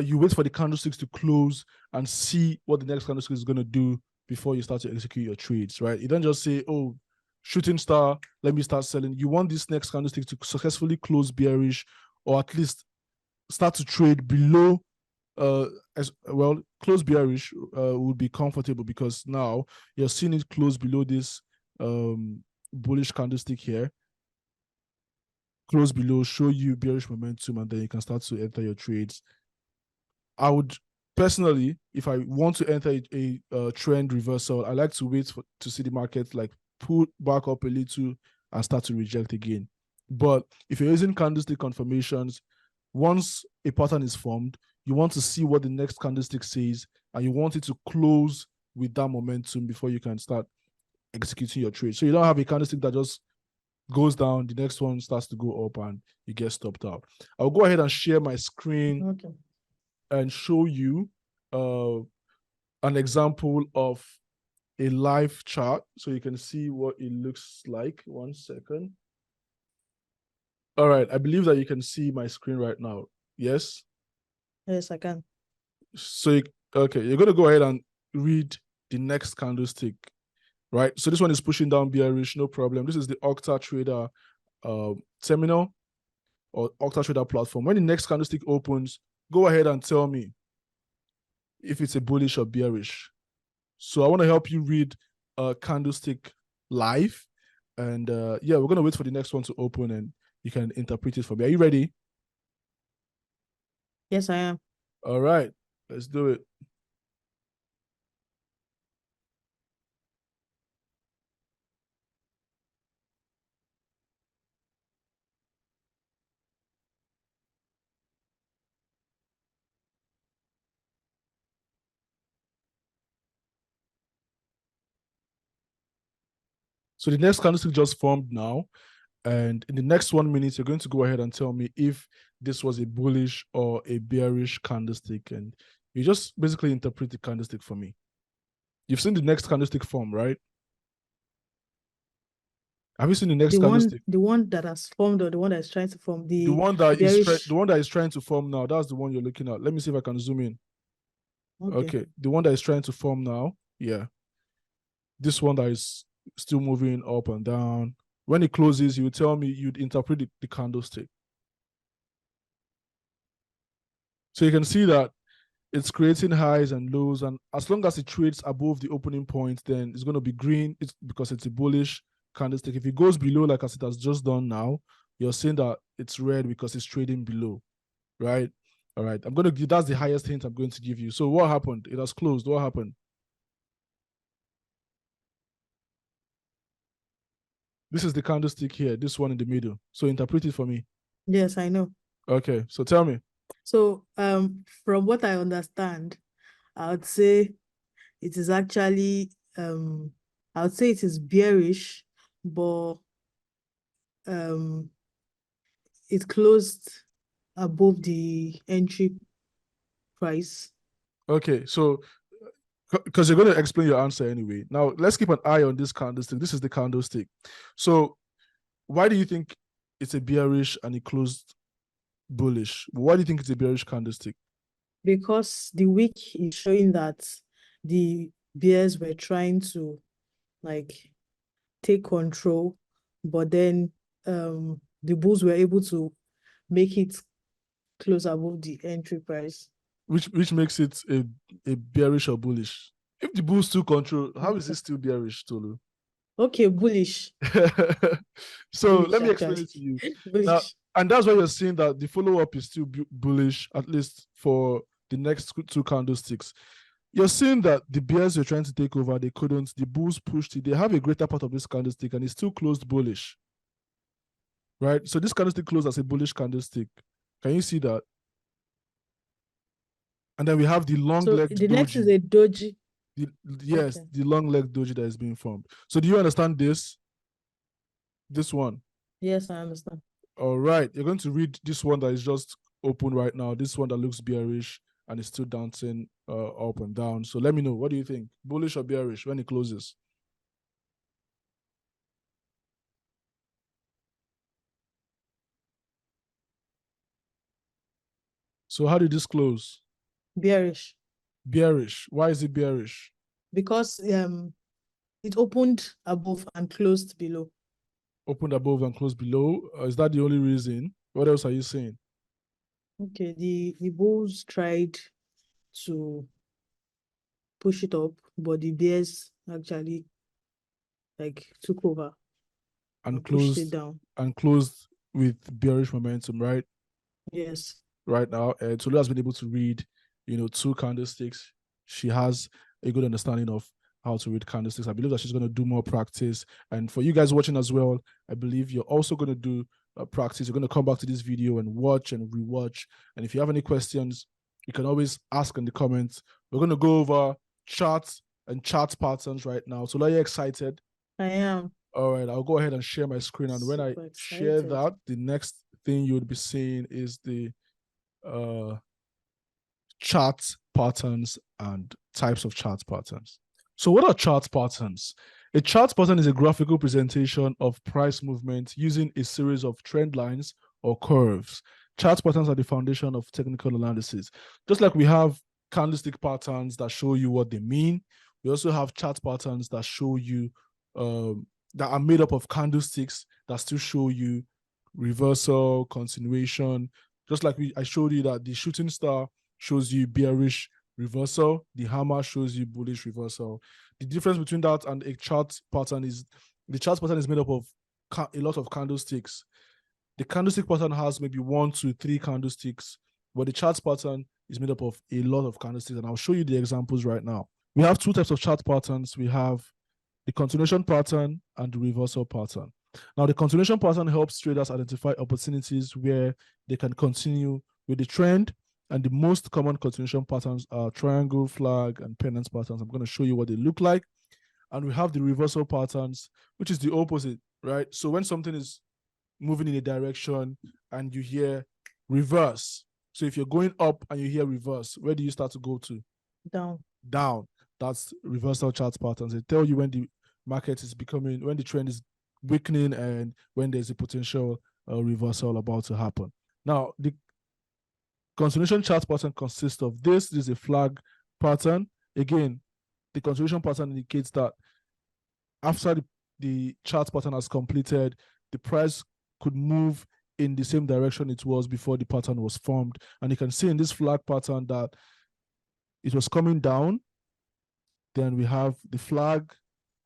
you wait for the candlesticks to close and see what the next candlestick is going to do before you start to execute your trades, right? You don't just say, oh, shooting star, let me start selling. You want this next candlestick to successfully close bearish, or at least start to trade below as well. Close bearish would be comfortable, because now you're seeing it close below this bullish candlestick here. Close below, show you bearish momentum, and then you can start to enter your trades. I would personally, if I want to enter a trend reversal, I like to wait to see the market like pull back up a little and start to reject again. But if you're using candlestick confirmations, once a pattern is formed, you want to see what the next candlestick says, and you want it to close with that momentum before you can start executing your trade. So you don't have a candlestick that just goes down, the next one starts to go up and you get stopped out. I'll go ahead and share my screen and show you an example of a live chart so you can see what it looks like. 1 second. All right, I believe that you can see my screen right now. Yes? Yes, I can. So, okay, you're going to go ahead and read the next candlestick, right? So this one is pushing down bearish, no problem. This is the OctaTrader terminal or OctaTrader platform. When the next candlestick opens, go ahead and tell me if it's a bullish or bearish. So I want to help you read candlestick live. And yeah, we're going to wait for the next one to open and you can interpret it for me. Are you ready? Yes, I am. All right, let's do it. So the next candlestick just formed now. And in the next 1 minute, you're going to go ahead and tell me if this was a bullish or a bearish candlestick. And you just basically interpret the candlestick for me. You've seen the next candlestick form, right? Have you seen the next candlestick? The one that has formed or the one that is trying to form? The one that is trying to form now. That's the one you're looking at. Let me see if I can zoom in. Okay. The one that is trying to form now. Yeah. This one that is still moving up and down. When it closes, you tell me, you'd interpret the candlestick. So you can see that it's creating highs and lows, and as long as it trades above the opening point, then it's going to be green. It's because it's a bullish candlestick. If it goes below, like as it has just done now, you're saying that it's red because it's trading below, right? All right, I'm going to give, that's the highest hint I'm going to give you. So what happened? It has closed. What happened? This is the candlestick here, this one in the middle. So interpret it for me. Yes, I know. Okay, so tell me. So from what I understand, I would say it is actually I would say it is bearish, but it closed above the entry price. Okay, so because you're going to explain your answer anyway. Now, let's keep an eye on this candlestick. This is the candlestick. So why do you think it's a bearish and it closed bullish? Why do you think it's a bearish candlestick? Because the wick is showing that the bears were trying to like take control, but then the bulls were able to make it close above the entry price. Which makes it a bearish or bullish? If the bulls still control, how is it still bearish, Tolu? Okay, bullish. So bullish, let me explain it to you. Now, and that's why you're seeing that the follow-up is still bullish, at least for the next two candlesticks. You're seeing that the bears were trying to take over, they couldn't. The bulls pushed it. They have a greater part of this candlestick, and it's still closed bullish. Right? So this candlestick closed as a bullish candlestick. Can you see that? And then we have the long-legged the doji. next is a doji. Yes, okay. The long-legged doji that is being formed. So do you understand this? This one? Yes, I understand. All right. You're going to read this one that is just open right now. This one that looks bearish and is still dancing up and down. So let me know. What do you think? Bullish or bearish when it closes? So how did this close? Bearish. Bearish. Why is it bearish? Because it opened above and closed below. Opened above and closed below. Is that the only reason? What else are you saying? Okay, the bulls tried to push it up, but the bears actually like took over and pushed it down. And closed with bearish momentum, right? Yes. Right now, Tolu has been able to read, two candlesticks. She has a good understanding of how to read candlesticks. I believe that she's going to do more practice. And for you guys watching as well, I believe you're also going to do practice. You're going to come back to this video and watch and rewatch. And if you have any questions, you can always ask in the comments. We're going to go over charts and chart patterns right now. So are you excited? I am. All right, I'll go ahead and share my screen. And when I share that, the next thing you would be seeing is the chart patterns and types of chart patterns. So what are chart patterns? A chart pattern is a graphical presentation of price movement using a series of trend lines or curves. Chart patterns are the foundation of technical analysis. Just like we have candlestick patterns that show you what they mean, we also have chart patterns that show you, that are made up of candlesticks that still show you reversal, continuation. Just like I showed you that the shooting star shows you bearish reversal, the hammer shows you bullish reversal. The difference between that and a chart pattern is the chart pattern is made up of a lot of candlesticks. The candlestick pattern has maybe 1 to 3 candlesticks, but the chart pattern is made up of a lot of candlesticks, and I'll show you the examples right now. We have 2 types of chart patterns. We have the continuation pattern and the reversal pattern. Now, the continuation pattern helps traders identify opportunities where they can continue with the trend, and the most common continuation patterns are triangle, flag, and pennant patterns. I'm going to show you what they look like. And we have the reversal patterns, which is the opposite, right? So when something is moving in a direction and you hear reverse, so if you're going up and you hear reverse, where do you start to go to? Down. Down. That's reversal chart patterns. They tell you when the market is becoming, when the trend is weakening and when there's a potential reversal about to happen. Now, the continuation chart pattern consists of this. This is a flag pattern. Again, the continuation pattern indicates that after the chart pattern has completed, the price could move in the same direction it was before the pattern was formed. And you can see in this flag pattern that it was coming down. Then we have the flag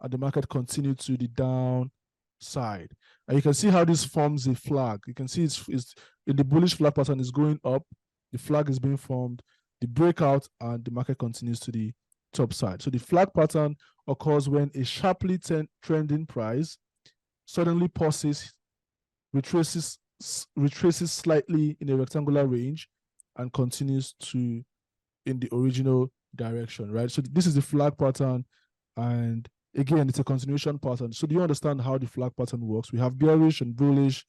and the market continued to the downside. And you can see how this forms a flag. You can see it's in the bullish flag pattern is going up. The flag is being formed, the breakout, and the market continues to the top side. So the flag pattern occurs when a sharply trending price suddenly pauses, retraces slightly in a rectangular range, and continues to in the original direction, right? So this is the flag pattern, and again, it's a continuation pattern. So do you understand how the flag pattern works? We have bearish and bullish,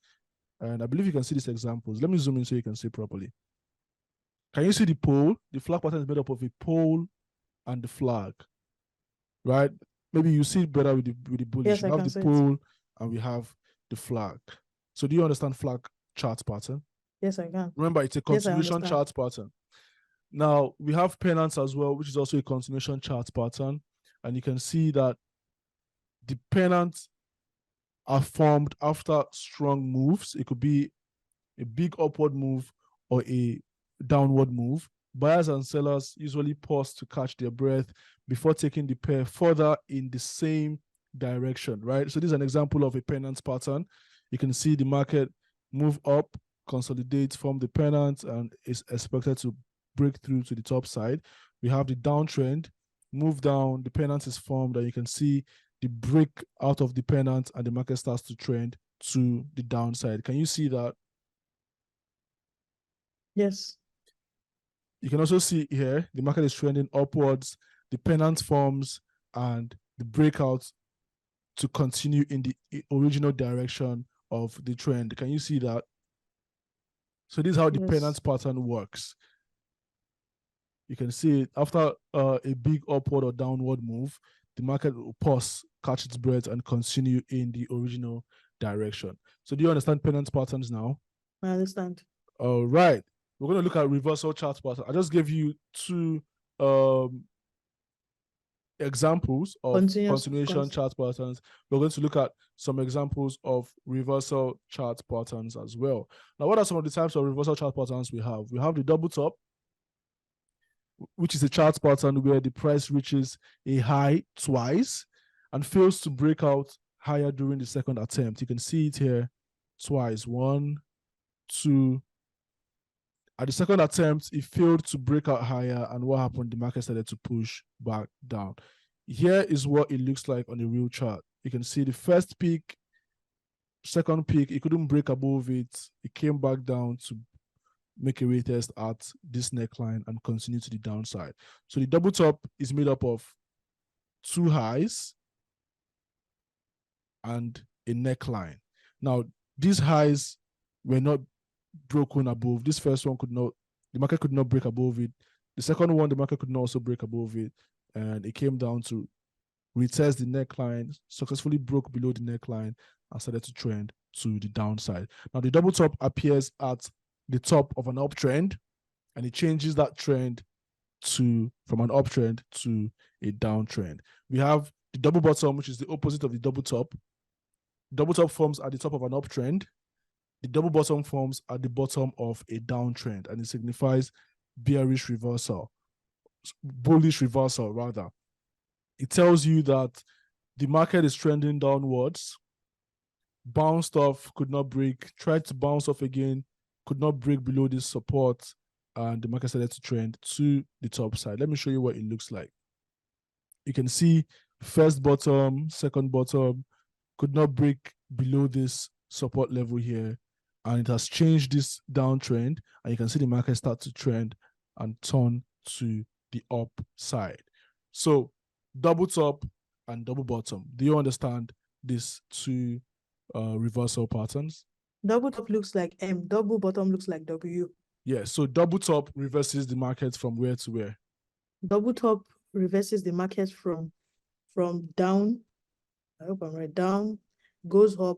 and I believe you can see these examples. Let me zoom in so you can see properly. Can you see the pole? The flag pattern is made up of a pole and the flag, right? Maybe you see it better with the bullish. Yes, we have the pole and we have the flag. So do you understand flag chart pattern? Yes, I can. Remember, it's a continuation chart pattern. Now, we have pennants as well, which is also a continuation chart pattern. And you can see that the pennants are formed after strong moves. It could be a big upward move or a downward move. Buyers and sellers usually pause to catch their breath before taking the pair further in the same direction, right? So this is an example of a pennant pattern. You can see the market move up, consolidate, form the pennant, and is expected to break through to the top side. We have the downtrend, move down, the pennant is formed, and you can see the break out of the pennant and the market starts to trend to the downside. Can you see that? Yes. You can also see here, the market is trending upwards, the pennant forms, and the breakout to continue in the original direction of the trend. Can you see that? So this is how the pennant pattern works. You can see it after a big upward or downward move, the market will pause, catch its breath, and continue in the original direction. So do you understand pennant patterns now? I understand. All right. We're going to look at reversal chart pattern. I just gave you 2 examples of continuation chart patterns. We're going to look at some examples of reversal chart patterns as well. Now, what are some of the types of reversal chart patterns we have? We have the double top, which is a chart pattern where the price reaches a high twice and fails to break out higher during the second attempt. You can see it here twice. 1, 2. At the second attempt, it failed to break out higher, and what happened? The market started to push back down. Here is what it looks like on a real chart. You can see the first peak, second peak, it couldn't break above it. It came back down to make a retest at this neckline and continue to the downside. So the double top is made up of 2 highs and a neckline. Now, these highs were not broken above. This first one the market could not break above it. The second one, the market could not also break above it. And it came down to retest the neckline, successfully broke below the neckline, and started to trend to the downside. Now, the double top appears at the top of an uptrend, and it changes that trend from an uptrend to a downtrend. We have the double bottom, which is the opposite of the double top. Double top forms at the top of an uptrend. The double bottom forms at the bottom of a downtrend, and it signifies bullish reversal rather. It tells you that the market is trending downwards, bounced off, could not break, tried to bounce off again, could not break below this support, and the market started to trend to the top side. Let me show you what it looks like. You can see first bottom, second bottom, could not break below this support level here, and it has changed this downtrend, and you can see the market start to trend and turn to the upside. So double top and double bottom. Do you understand these two reversal patterns? Double top looks like M, double bottom looks like W. Yeah, so double top reverses the market from where to where? Double top reverses the market from down. I hope I'm right. Down, goes up,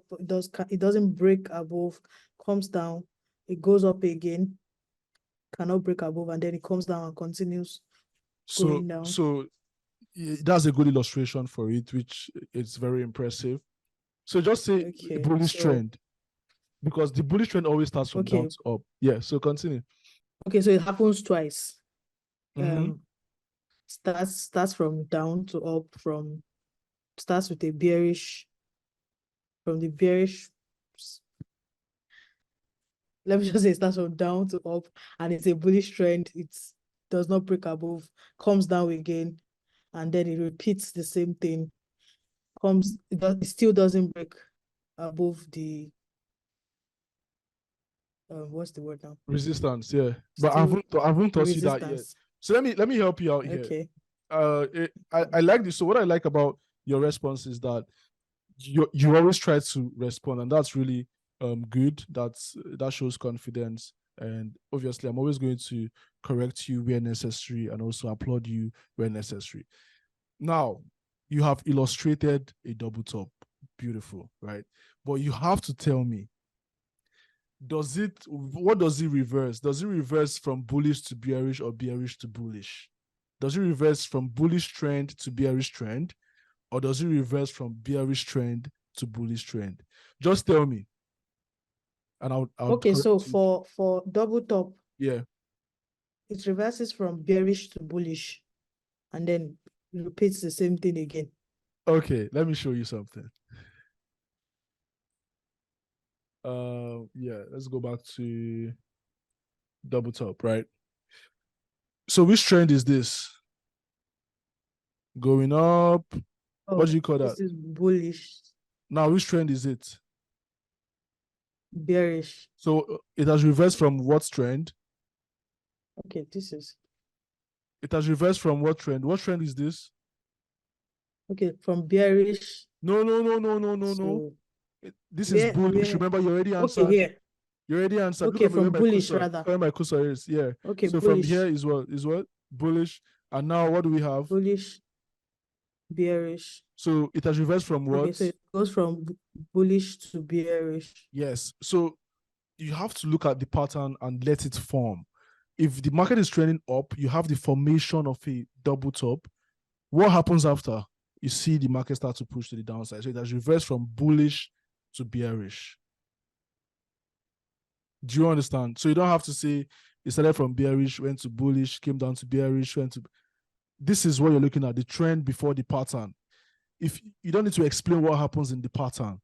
it doesn't break above, comes down, it goes up again, cannot break above, and then it comes down and continues going down. So that's a good illustration for it, which is very impressive. So just say a bullish trend, because the bullish trend always starts from down to up. Yeah, so continue. Okay, so it happens twice. Starts from down to up, starts with a bearish, let me just say it starts from down to up, and it's a bullish trend. It does not break above, comes down again, and then it repeats the same thing. It still doesn't break above the what's the word now? Resistance, yeah. But I haven't taught you that yet. So let me help you out here. Okay. I like this. So what I like about your response is that you always try to respond, and that's really good. That shows confidence. And obviously, I'm always going to correct you where necessary and also applaud you where necessary. Now, you have illustrated a double top. Beautiful, right? But you have to tell me, what does it reverse? Does it reverse from bullish to bearish or bearish to bullish? Does it reverse from bullish trend to bearish trend? Or does it reverse from bearish trend to bullish trend? Just tell me. And I'll okay, so for double top, yeah, it reverses from bearish to bullish, and then repeats the same thing again. Okay, let me show you something. Yeah, let's go back to double top, right? So which trend is this? Going up. Oh, what do you call that? This is bullish. Now, which trend is it? Bearish. So it has reversed from what trend? Okay, this is. It has reversed from what trend? What trend is this? Okay, from bearish. No. This is bullish. Remember, you already answered. Okay, here. You already answered. Okay, from bullish rather. Where my cursor is, yeah. Okay, so bullish. From here is what? Bullish. And now what do we have? Bullish, bearish. So it has reversed from what? Okay, so it goes from bullish to bearish. Yes. So you have to look at the pattern and let it form. If the market is trending up, you have the formation of a double top. What happens after? You see the market start to push to the downside. So it has reversed from bullish to bearish. Do you understand? So you don't have to say it started from bearish, went to bullish, came down to bearish, went to... This is what you're looking at, the trend before the pattern. If you don't need to explain what happens in the pattern.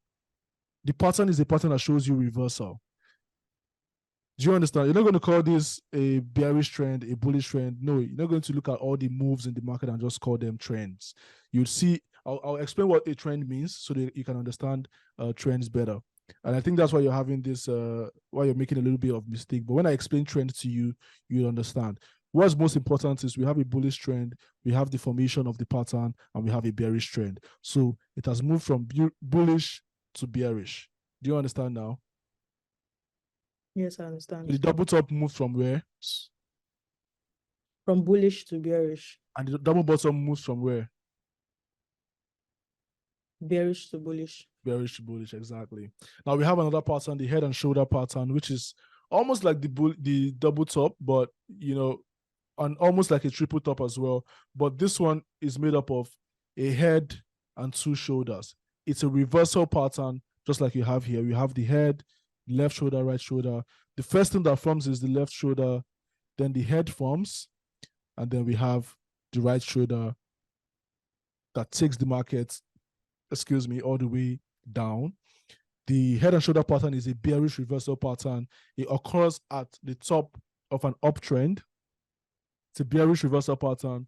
The pattern is a pattern that shows you reversal. Do you understand? You're not going to call this a bearish trend, a bullish trend. No, you're not going to look at all the moves in the market and just call them trends. You'll see, I'll explain what a trend means so that you can understand trends better. And I think that's why you're having this, why you're making a little bit of mistake. But when I explain trends to you, you'll understand. what's most important is we have a bullish trend, we have the formation of the pattern, and we have a bearish trend. So it has moved from bullish to bearish. Do you understand now? Yes, I understand. The double top moved from where? From bullish to bearish. And the double bottom moves from where? Bearish to bullish. Bearish to bullish, exactly. Now we have another pattern, the head and shoulder pattern, which is almost like the double top, but and almost like a triple top as well. But this one is made up of a head and two shoulders. It's a reversal pattern, just like you have here. You have the head, left shoulder, right shoulder. The first thing that forms is the left shoulder, then the head forms, and then we have the right shoulder that takes the market, all the way down. The head and shoulder pattern is a bearish reversal pattern. It occurs at the top of an uptrend. It's a bearish reversal pattern.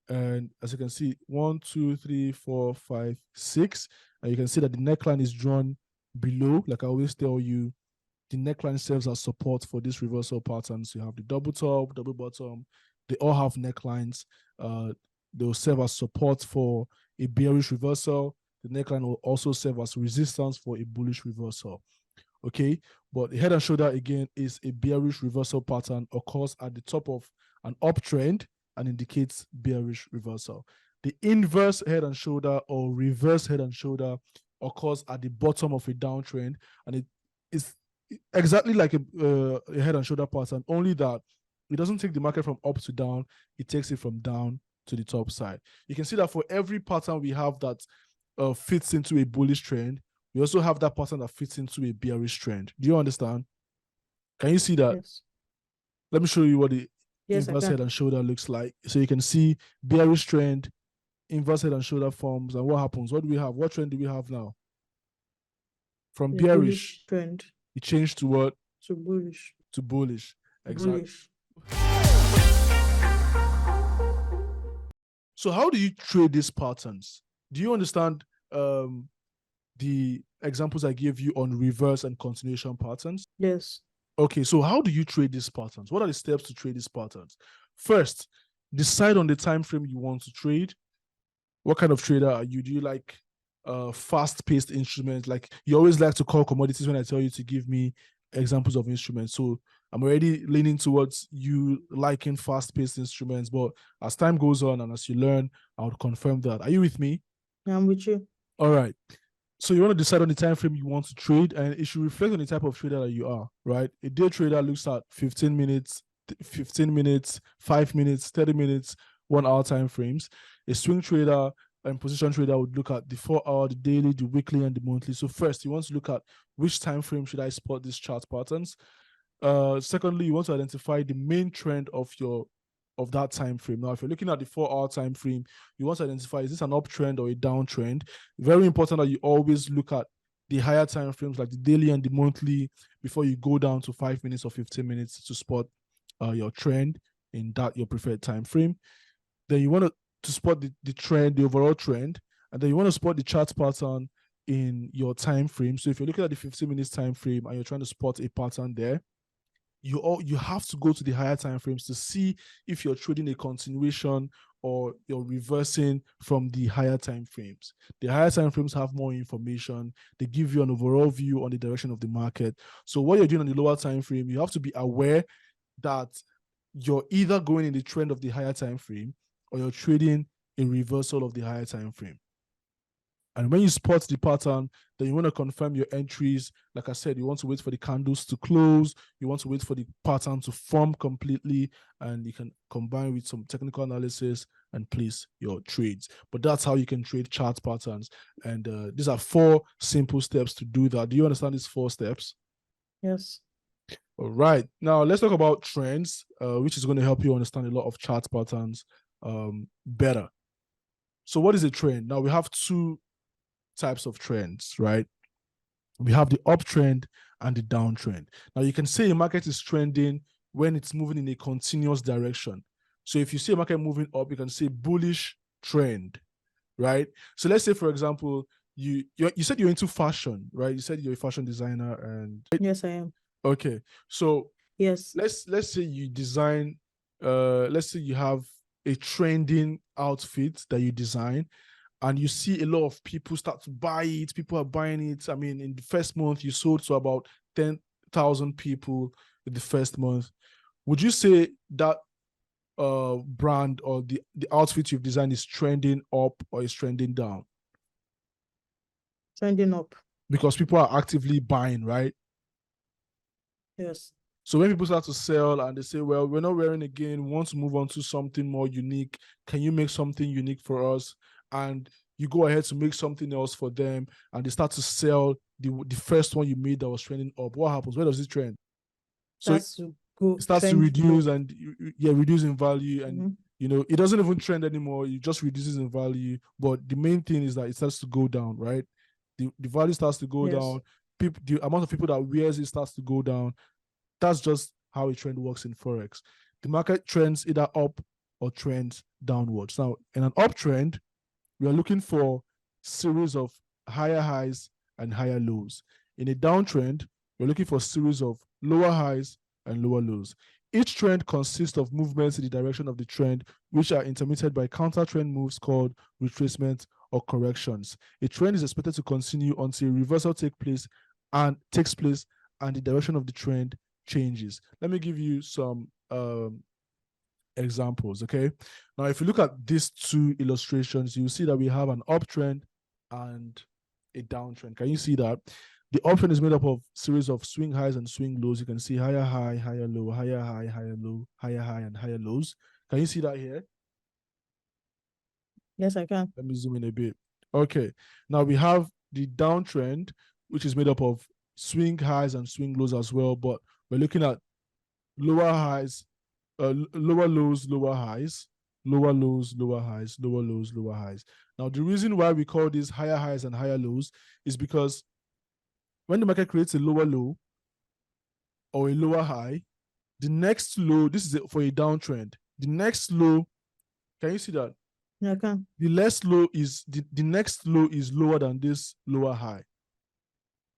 And as you can see, 1, 2, 3, 4, 5, 6. And you can see that the neckline is drawn below. Like I always tell you, the neckline serves as support for this reversal pattern. So you have the double top, double bottom. They all have necklines. They will serve as support for a bearish reversal. The neckline will also serve as resistance for a bullish reversal. Okay, but the head and shoulder again is a bearish reversal pattern, occurs at the top of an uptrend and indicates bearish reversal. The inverse head and shoulder or reverse head and shoulder occurs at the bottom of a downtrend, and it is exactly like a head and shoulder pattern, only that it doesn't take the market from up to down, it takes it from down to the top side. You can see that for every pattern we have that fits into a bullish trend, we also have that pattern that fits into a bearish trend. Do you understand? Can you see that? Yes. Let me show you what the Yes, inverse head and shoulder looks like. So you can see bearish trend, inverse head and shoulder forms, and what happens? What do we have? What trend do we have now? From The bearish bullish trend it changed to what? to bullish. To bullish. Exactly. Bullish. So how do you trade these patterns? Do you understand the examples I gave you on reverse and continuation patterns? Yes. Okay, so how do you trade these patterns? What are the steps to trade these patterns? First, decide on the time frame you want to trade. What kind of trader are you? Do you like fast-paced instruments? Like you always like to call commodities when I tell you to give me examples of instruments. So I'm already leaning towards you liking fast-paced instruments, but as time goes on and as you learn, I would confirm that. Are you with me? I'm with you. All right. So you want to decide on the time frame you want to trade, and it should reflect on the type of trader that you are, right? A day trader looks at 15 minutes, 5 minutes, 30 minutes, 1 hour time frames. A swing trader and position trader would look at the 4 hour, the daily, the weekly, and the monthly. So first, you want to look at which time frame should I spot these chart patterns. Secondly, you want to identify the main trend of that time frame. Now, if you're looking at the 4 hour time frame, you want to identify, is this an uptrend or a downtrend? Very important that you always look at the higher time frames like the daily and the monthly before you go down to 5 minutes or 15 minutes to spot your trend in that your preferred time frame. Then you want to spot the trend, the overall trend, and then you want to spot the chart pattern in your time frame. So if you're looking at the 15 minutes time frame and you're trying to spot a pattern there, you have to go to the higher time frames to see if you're trading a continuation or you're reversing from the higher time frames. The higher time frames have more information. They give you an overall view on the direction of the market. So what you're doing on the lower time frame, you have to be aware that you're either going in the trend of the higher time frame or you're trading a reversal of the higher time frame. And when you spot the pattern, then you want to confirm your entries. Like I said, you want to wait for the candles to close. You want to wait for the pattern to form completely, and you can combine with some technical analysis and place your trades. But that's how you can trade chart patterns. And these are 4 simple steps to do that. Do you understand these 4 steps? Yes. All right. Now let's talk about trends, which is going to help you understand a lot of chart patterns better. So what is a trend? Now we have 2 types of trends, right? We have the uptrend and the downtrend. Now you can say a market is trending when it's moving in a continuous direction. So if you see a market moving up, you can say bullish trend, right? So let's say, for example, you said you're into fashion, right? You said you're a fashion designer, and yes, I am. okay. So yes, let's say you design let's say you have a trending outfit that you design, and you see a lot of people start to buy it. People are buying it. I mean, in the first month, you sold to about 10,000 people in the first month. Would you say that brand or the outfit you've designed is trending up or is trending down? Trending up. Because people are actively buying, right? Yes. So when people start to sell and they say, well, we're not wearing again, we want to move on to something more unique. Can you make something unique for us? And you go ahead to make something else for them, and they start to sell the first one you made that was trending up. What happens? Where does it trend? So it starts to reduce and reduce in value, and it doesn't even trend anymore. It just reduces in value. But the main thing is that it starts to go down, right? The value starts to go down. The amount of people that wears it starts to go down. That's just how a trend works in Forex. The market trends either up or trends downwards. Now, in an uptrend, we are looking for series of higher highs and higher lows. In a downtrend, we're looking for series of lower highs and lower lows. Each trend consists of movements in the direction of the trend, which are intermitted by counter-trend moves called retracement or corrections. A trend is expected to continue until a reversal takes place and the direction of the trend changes. Let me give you some examples, okay? Now, if you look at these two illustrations, you see that we have an uptrend and a downtrend. Can you see that? The uptrend is made up of series of swing highs and swing lows. You can see higher high, higher low, higher high, higher low, higher high, and higher lows. Can you see that here? Yes, I can. Let me zoom in a bit. Okay. Now we have the downtrend, which is made up of swing highs and swing lows as well, but we're looking at lower highs, lower lows, lower highs, lower lows, lower highs, lower lows, lower highs. Now, the reason why we call these higher highs and higher lows is because when the market creates a lower low or a lower high, the next low, this is for a downtrend, the next low, can you see that? Yeah, I can. The next low is the next low is lower than this lower high.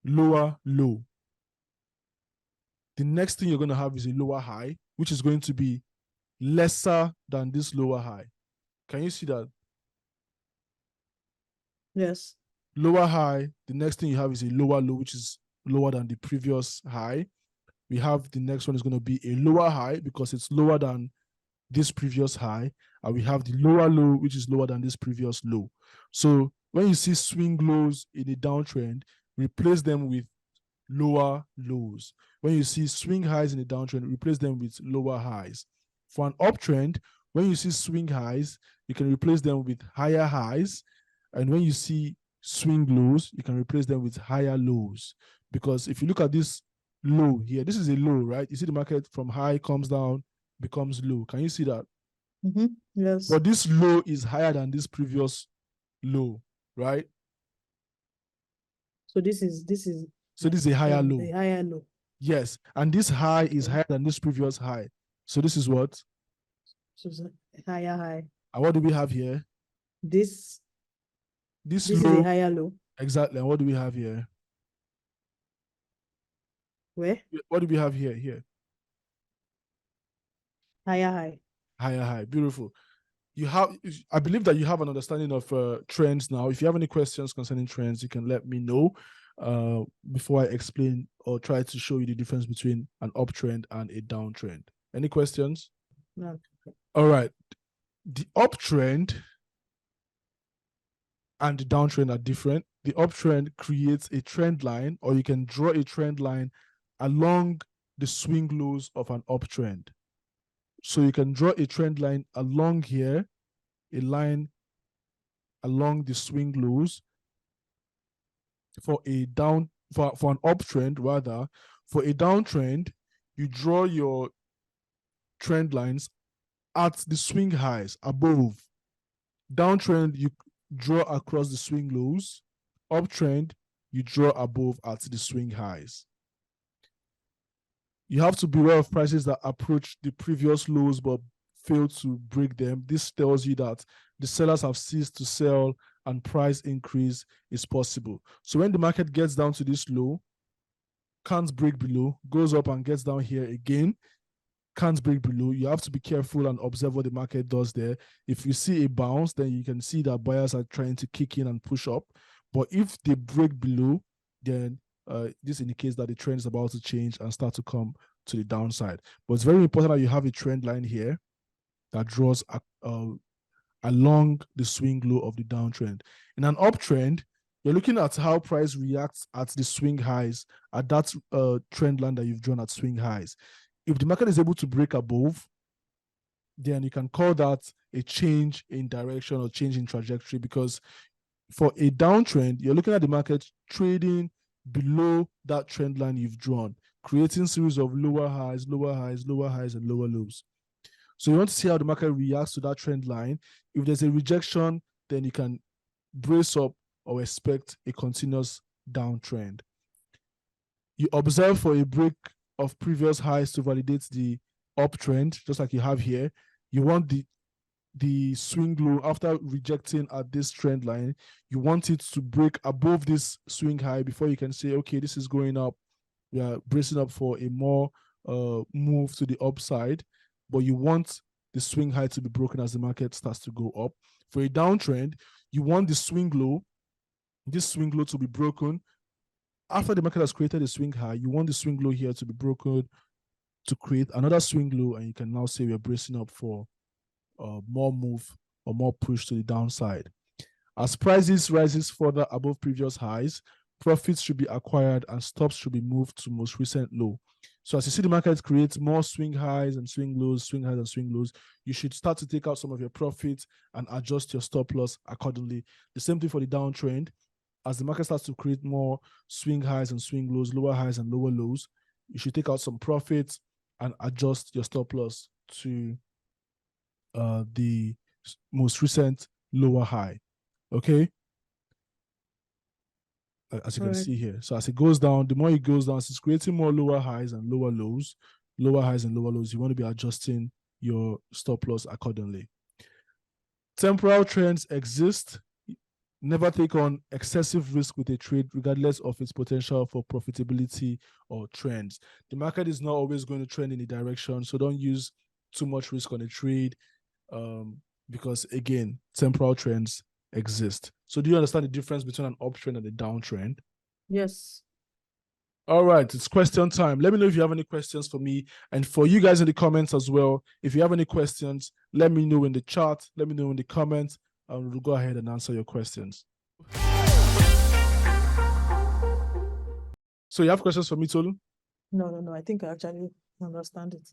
Lower low. The next thing you're going to have is a lower high, which is going to be lesser than this lower high. Can you see that? Yes. Lower high, the next thing you have is a lower low, which is lower than the previous high. We have the next one is going to be a lower high because it's lower than this previous high. And we have the lower low, which is lower than this previous low. So when you see swing lows in a downtrend, replace them with lower lows. When you see swing highs in a downtrend, replace them with lower highs. For an uptrend, when you see swing highs, you can replace them with higher highs. And when you see swing lows, you can replace them with higher lows. Because if you look at this low here, this is a low, right? You see the market from high comes down, becomes low. Can you see that? Yes. But this low is higher than this previous low, right? So this is a higher low. A higher low. Yes, and this high is higher than this previous high. So this is what? So it's a higher high. And what do we have here? This low is a higher low. Exactly. And what do we have here? Where? What do we have here? Here. Higher high. Higher high. Beautiful. I believe that you have an understanding of trends now. If you have any questions concerning trends, you can let me know before I explain or try to show you the difference between an uptrend and a downtrend. Any questions? No. All right. The uptrend and the downtrend are different. The uptrend creates a trend line, or you can draw a trend line along the swing lows of an uptrend. So you can draw a trend line along here, a line along the swing lows for an uptrend rather. For a downtrend, you draw your trend lines at the swing highs above. Downtrend, you draw across the swing lows. Uptrend, you draw above at the swing highs. You have to be aware of prices that approach the previous lows but fail to break them. This tells you that the sellers have ceased to sell and price increase is possible. So when the market gets down to this low, can't break below, goes up and gets down here again, can't break below. You have to be careful and observe what the market does there. If you see a bounce, then you can see that buyers are trying to kick in and push up. But if they break below, then this indicates that the trend is about to change and start to come to the downside. But it's very important that you have a trend line here that draws along the swing low of the downtrend. In an uptrend, you're looking at how price reacts at the swing highs, at that trend line that you've drawn at swing highs. If the market is able to break above, then you can call that a change in direction or change in trajectory, because for a downtrend, you're looking at the market trading below that trend line you've drawn, creating series of lower highs, lower highs, lower highs, and lower lows. So you want to see how the market reacts to that trend line. If there's a rejection, then you can brace up or expect a continuous downtrend. You observe for a break of previous highs to validate the uptrend, just like you have here. You want the swing low after rejecting at this trend line. You want it to break above this swing high before you can say, okay, this is going up. We are bracing up for a more move to the upside, but you want the swing high to be broken as the market starts to go up. For a downtrend, you want the swing low, this swing low to be broken. After the market has created a swing high, you want the swing low here to be broken to create another swing low, and you can now say we're bracing up for more move or more push to the downside. As prices rises further above previous highs, profits should be acquired and stops should be moved to most recent low. So as you see the market creates more swing highs and swing lows, swing highs and swing lows, you should start to take out some of your profits and adjust your stop loss accordingly. The same thing for the downtrend. As the market starts to create more swing highs and swing lows, lower highs and lower lows, you should take out some profits and adjust your stop loss to the most recent lower high. Okay, as you can see here. So as it goes down, the more it goes down, it's creating more lower highs and lower lows, lower highs and lower lows. You want to be adjusting your stop loss accordingly. Temporal trends exist. Never take on excessive risk with a trade, regardless of its potential for profitability or trends. The market is not always going to trend in a direction, so don't use too much risk on a trade, because again, temporal trends exist. So do you understand the difference between an uptrend and a downtrend? Yes. All right, it's question time. Let me know if you have any questions for me, and for you guys in the comments as well. If you have any questions, let me know in the chat, let me know in the comments, and we'll go ahead and answer your questions. So you have questions for me, Tolu? No. I think I actually understand it.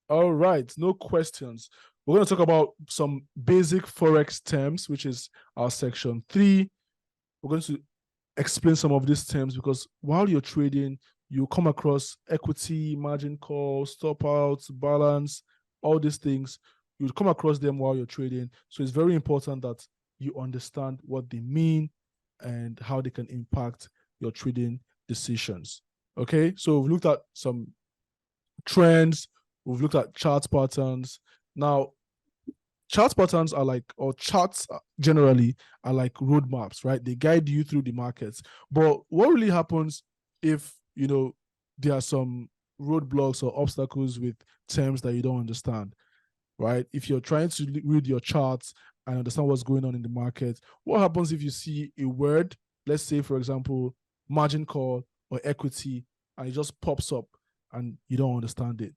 All right, no questions. We're going to talk about some basic Forex terms, which is our section 3. We're going to explain some of these terms because while you're trading, you come across equity, margin call, stop outs, balance, all these things. You'll come across them while you're trading. So it's very important that you understand what they mean and how they can impact your trading decisions. Okay, so we've looked at some trends, we've looked at chart patterns. Now, chart patterns are like, or charts generally are like roadmaps, right? They guide you through the markets. But what really happens if, you know, there are some roadblocks or obstacles with terms that you don't understand, right? If you're trying to read your charts and understand what's going on in the market, what happens if you see a word, let's say, for example, margin call or equity, and it just pops up and you don't understand it?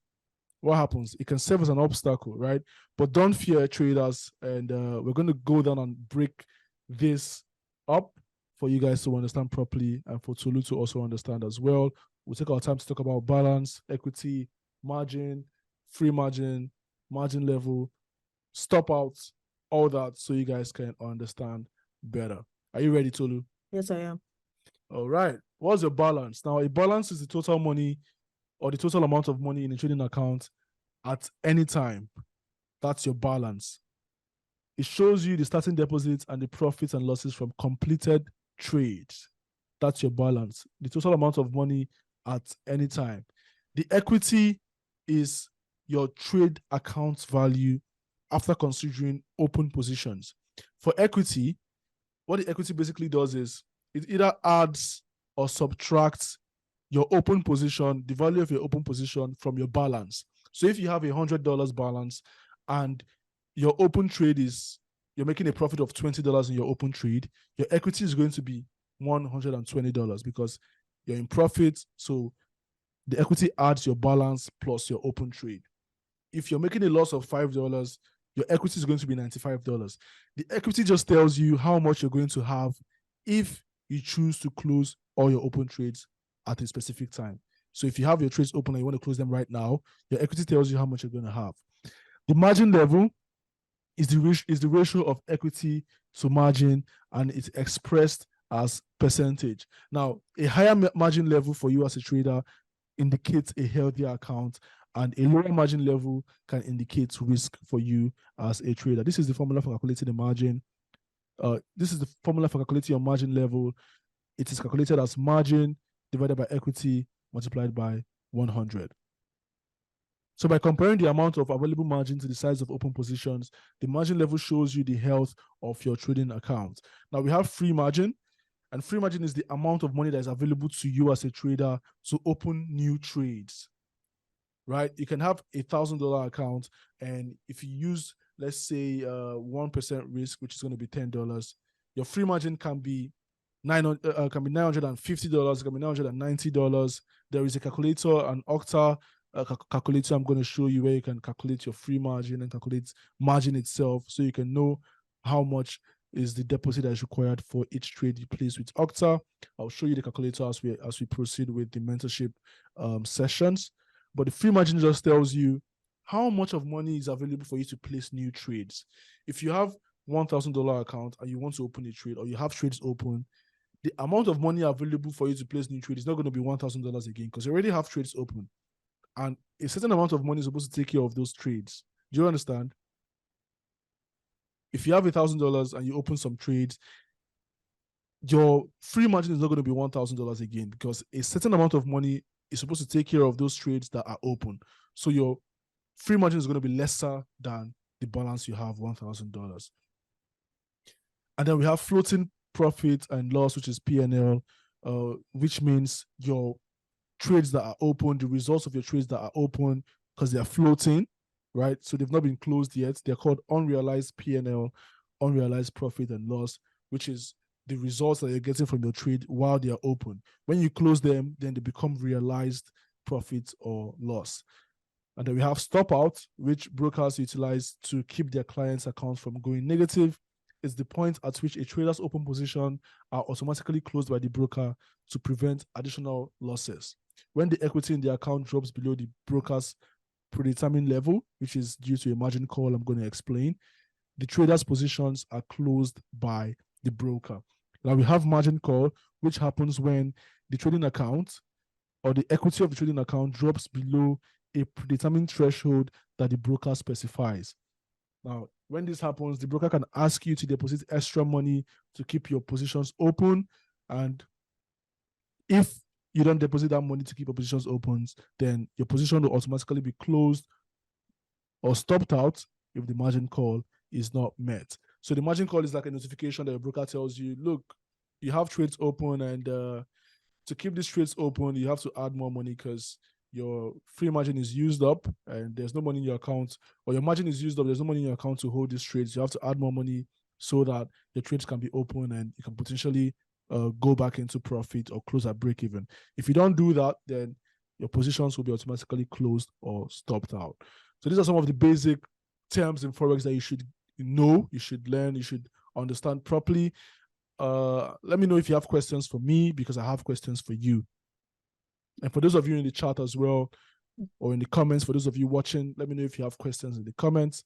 What happens? It can serve as an obstacle, right? But don't fear, traders, and we're going to go down and break this up for you guys to understand properly and for Tolu to also understand as well. We'll take our time to talk about balance, equity, margin, free margin, margin level, stop outs, all that, so you guys can understand better. Are you ready, Tolu? Yes, I am. All right. What's your balance? Now, a balance is the total money or the total amount of money in a trading account at any time. That's your balance. It shows you the starting deposits and the profits and losses from completed trades. That's your balance. The total amount of money at any time. The equity is your trade account value after considering open positions. For equity, what the equity basically does is it either adds or subtracts your open position, the value of your open position from your balance. So if you have $100 balance and your open trade is, you're making a profit of $20 in your open trade, your equity is going to be $120 because you're in profit. So the equity adds your balance plus your open trade. If you're making a loss of $5, your equity is going to be $95. The equity just tells you how much you're going to have if you choose to close all your open trades at a specific time. So if you have your trades open and you want to close them right now, your equity tells you how much you're going to have. The margin level is the ratio of equity to margin, and it's expressed as percentage. Now, a higher margin level for you as a trader indicates a healthier account, and a lower margin level can indicate risk for you as a trader. This is the formula for calculating the margin. This is the formula for calculating your margin level. It is calculated as margin divided by equity multiplied by 100. So by comparing the amount of available margin to the size of open positions, the margin level shows you the health of your trading account. Now we have free margin, and free margin is the amount of money that is available to you as a trader to open new trades, right? You can have $1,000 account, and if you use, let's say, 1% risk, which is going to be $10, your free margin can be $950, it can be $990. There is a calculator, an Octa calculator I'm going to show you, where you can calculate your free margin and calculate margin itself, so you can know how much is the deposit that is required for each trade you place with Octa. I'll show you the calculator as we proceed with the mentorship sessions. But the free margin just tells you how much of money is available for you to place new trades. If you have $1,000 account and you want to open a trade, or you have trades open, the amount of money available for you to place new trades is not going to be $1,000 again, because you already have trades open. And a certain amount of money is supposed to take care of those trades. Do you understand? If you have $1,000 and you open some trades, your free margin is not going to be $1,000 again, because a certain amount of money is supposed to take care of those trades that are open. So your free margin is going to be lesser than the balance you have, $1,000. And then we have floating profit and loss, which is P&L, which means your trades that are open, the results of your trades that are open, because they are floating, right? So they've not been closed yet. They're called unrealized P&L, unrealized profit and loss, which is the results that you're getting from your trade while they are open. When you close them, then they become realized profit or loss. And then we have stop out, which brokers utilize to keep their clients' accounts from going negative. It's the point at which a trader's open position are automatically closed by the broker to prevent additional losses. When the equity in the account drops below the broker's predetermined level, which is due to a margin call I'm going to explain, the trader's positions are closed by the broker. Now we have margin call, which happens when the trading account or the equity of the trading account drops below a predetermined threshold that the broker specifies. Now, when this happens, the broker can ask you to deposit extra money to keep your positions open. And if you don't deposit that money to keep your positions open, then your position will automatically be closed or stopped out if the margin call is not met. So the margin call is like a notification that your broker tells you, look, you have trades open, and to keep these trades open, you have to add more money because your free margin is used up and there's no money in your account, or your margin is used up, there's no money in your account to hold these trades. You have to add more money so that your trades can be open and you can potentially go back into profit or close at break even. If you don't do that, then your positions will be automatically closed or stopped out. So these are some of the basic terms in Forex that you should know, you should learn, you should understand properly. Let me know if you have questions for me, because I have questions for you. And for those of you in the chat as well, or in the comments, for those of you watching, let me know if you have questions in the comments,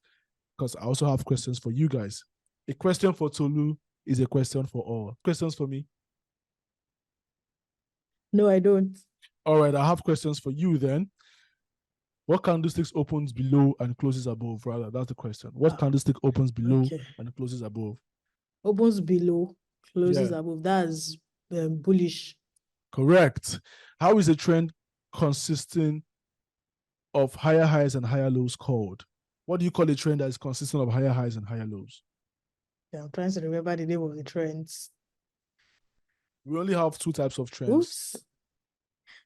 because I also have questions for you guys. A question for Tolu is a question for all. Questions for me? No, I don't. All right, I have questions for you then. What candlesticks opens below and closes above? Rather, that's the question. What candlestick opens below and closes above? Opens below, closes above. That's bullish. Correct. How is a trend consisting of higher highs and higher lows called? What do you call a trend that is consistent of higher highs and higher lows? Yeah, I'm trying to remember the name of the trends. We only have two types of trends. Oops.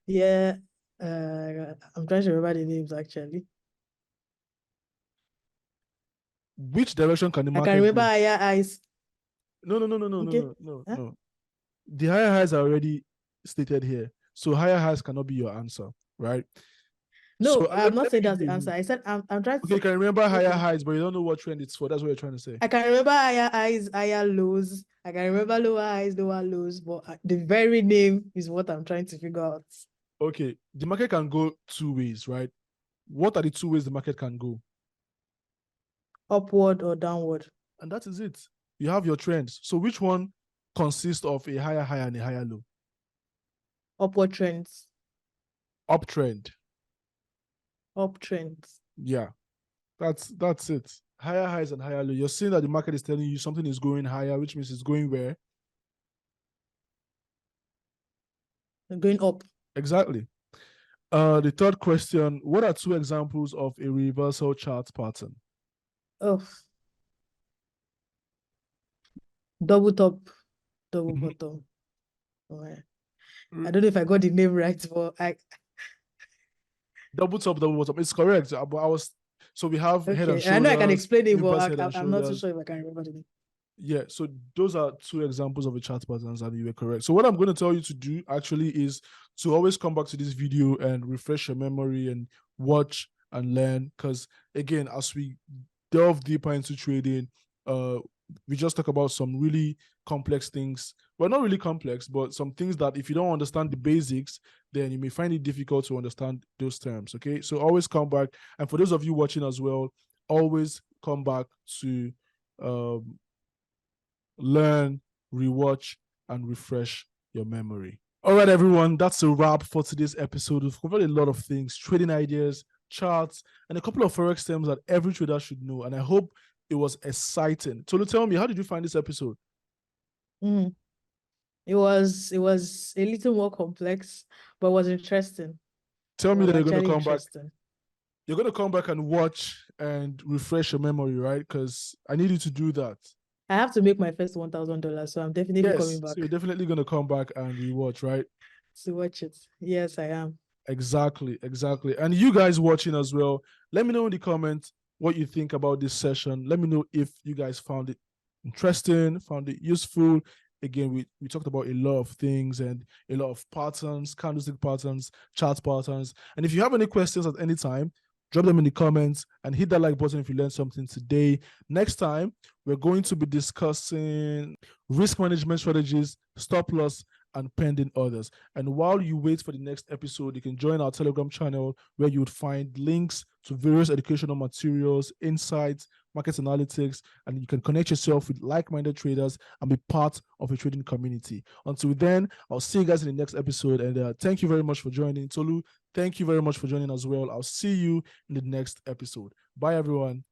Yeah, I'm trying to remember the names actually. which direction can the I market can remember go? higher highs. No. Okay. Huh? No. The higher highs are already stated here. So higher highs cannot be your answer, right? No, So I'm not let me saying give that's the you. answer. I said I'm trying Okay, you to. can remember higher Okay. highs, but you don't know what trend it's for. That's what you're trying to say. I can remember higher highs, higher lows. I can remember lower highs, lower lows, but the very name is what I'm trying to figure out. Okay, the market can go two ways, right? What are the two ways the market can go? Upward or downward. And that is it. You have your trends. So which one consists of a higher high and a higher low? Upward trends. Uptrend. Uptrends. Yeah, that's it. Higher highs and higher low. You're seeing that the market is telling you something is going higher, which means it's going where? Going up. Exactly. The third question, what are two examples of a reversal chart pattern? Oh. Double top, double bottom. Oh, yeah. I don't know if I got the name right, but double top, double bottom. It's correct. But I was so we have head and okay. shoulders. I know I can explain it, inverse but head and I'm not too shoulders. sure if I can remember the name. Yeah, so those are two examples of a chart patterns, and you were correct. So what I'm going to tell you to do actually is to always come back to this video and refresh your memory and watch and learn. Because again, as we delve deeper into trading, we just talk about some really complex things. Well, not really complex, but some things that if you don't understand the basics, then you may find it difficult to understand those terms. Okay, so always come back. And for those of you watching as well, always come back to learn, rewatch, and refresh your memory. All right, everyone, that's a wrap for today's episode. We've covered a lot of things, trading ideas, charts, and a couple of Forex terms that every trader should know. And I hope it was exciting. Tolu, tell me, how did you find this episode? It was a little more complex, but it was interesting. Tell me that you're going to come back. You're going to come back and watch and refresh your memory, right? Because I need you to do that. I have to make my first $1,000, so I'm definitely coming back. So you're definitely going to come back and rewatch, right? To watch it. Yes, I am. Exactly. And you guys watching as well, let me know in the comments what you think about this session. Let me know if you guys found it interesting, found it useful. Again, we talked about a lot of things and a lot of patterns, candlestick patterns, chart patterns. And if you have any questions at any time, drop them in the comments and hit that like button if you learned something today. Next time, we're going to be discussing risk management strategies, stop loss, and pending orders. And while you wait for the next episode, you can join our Telegram channel where you would find links to various educational materials, insights, market analytics, and you can connect yourself with like-minded traders and be part of a trading community. Until then, I'll see you guys in the next episode. And thank you very much for joining. Tolu, thank you very much for joining as well. I'll see you in the next episode. Bye, everyone.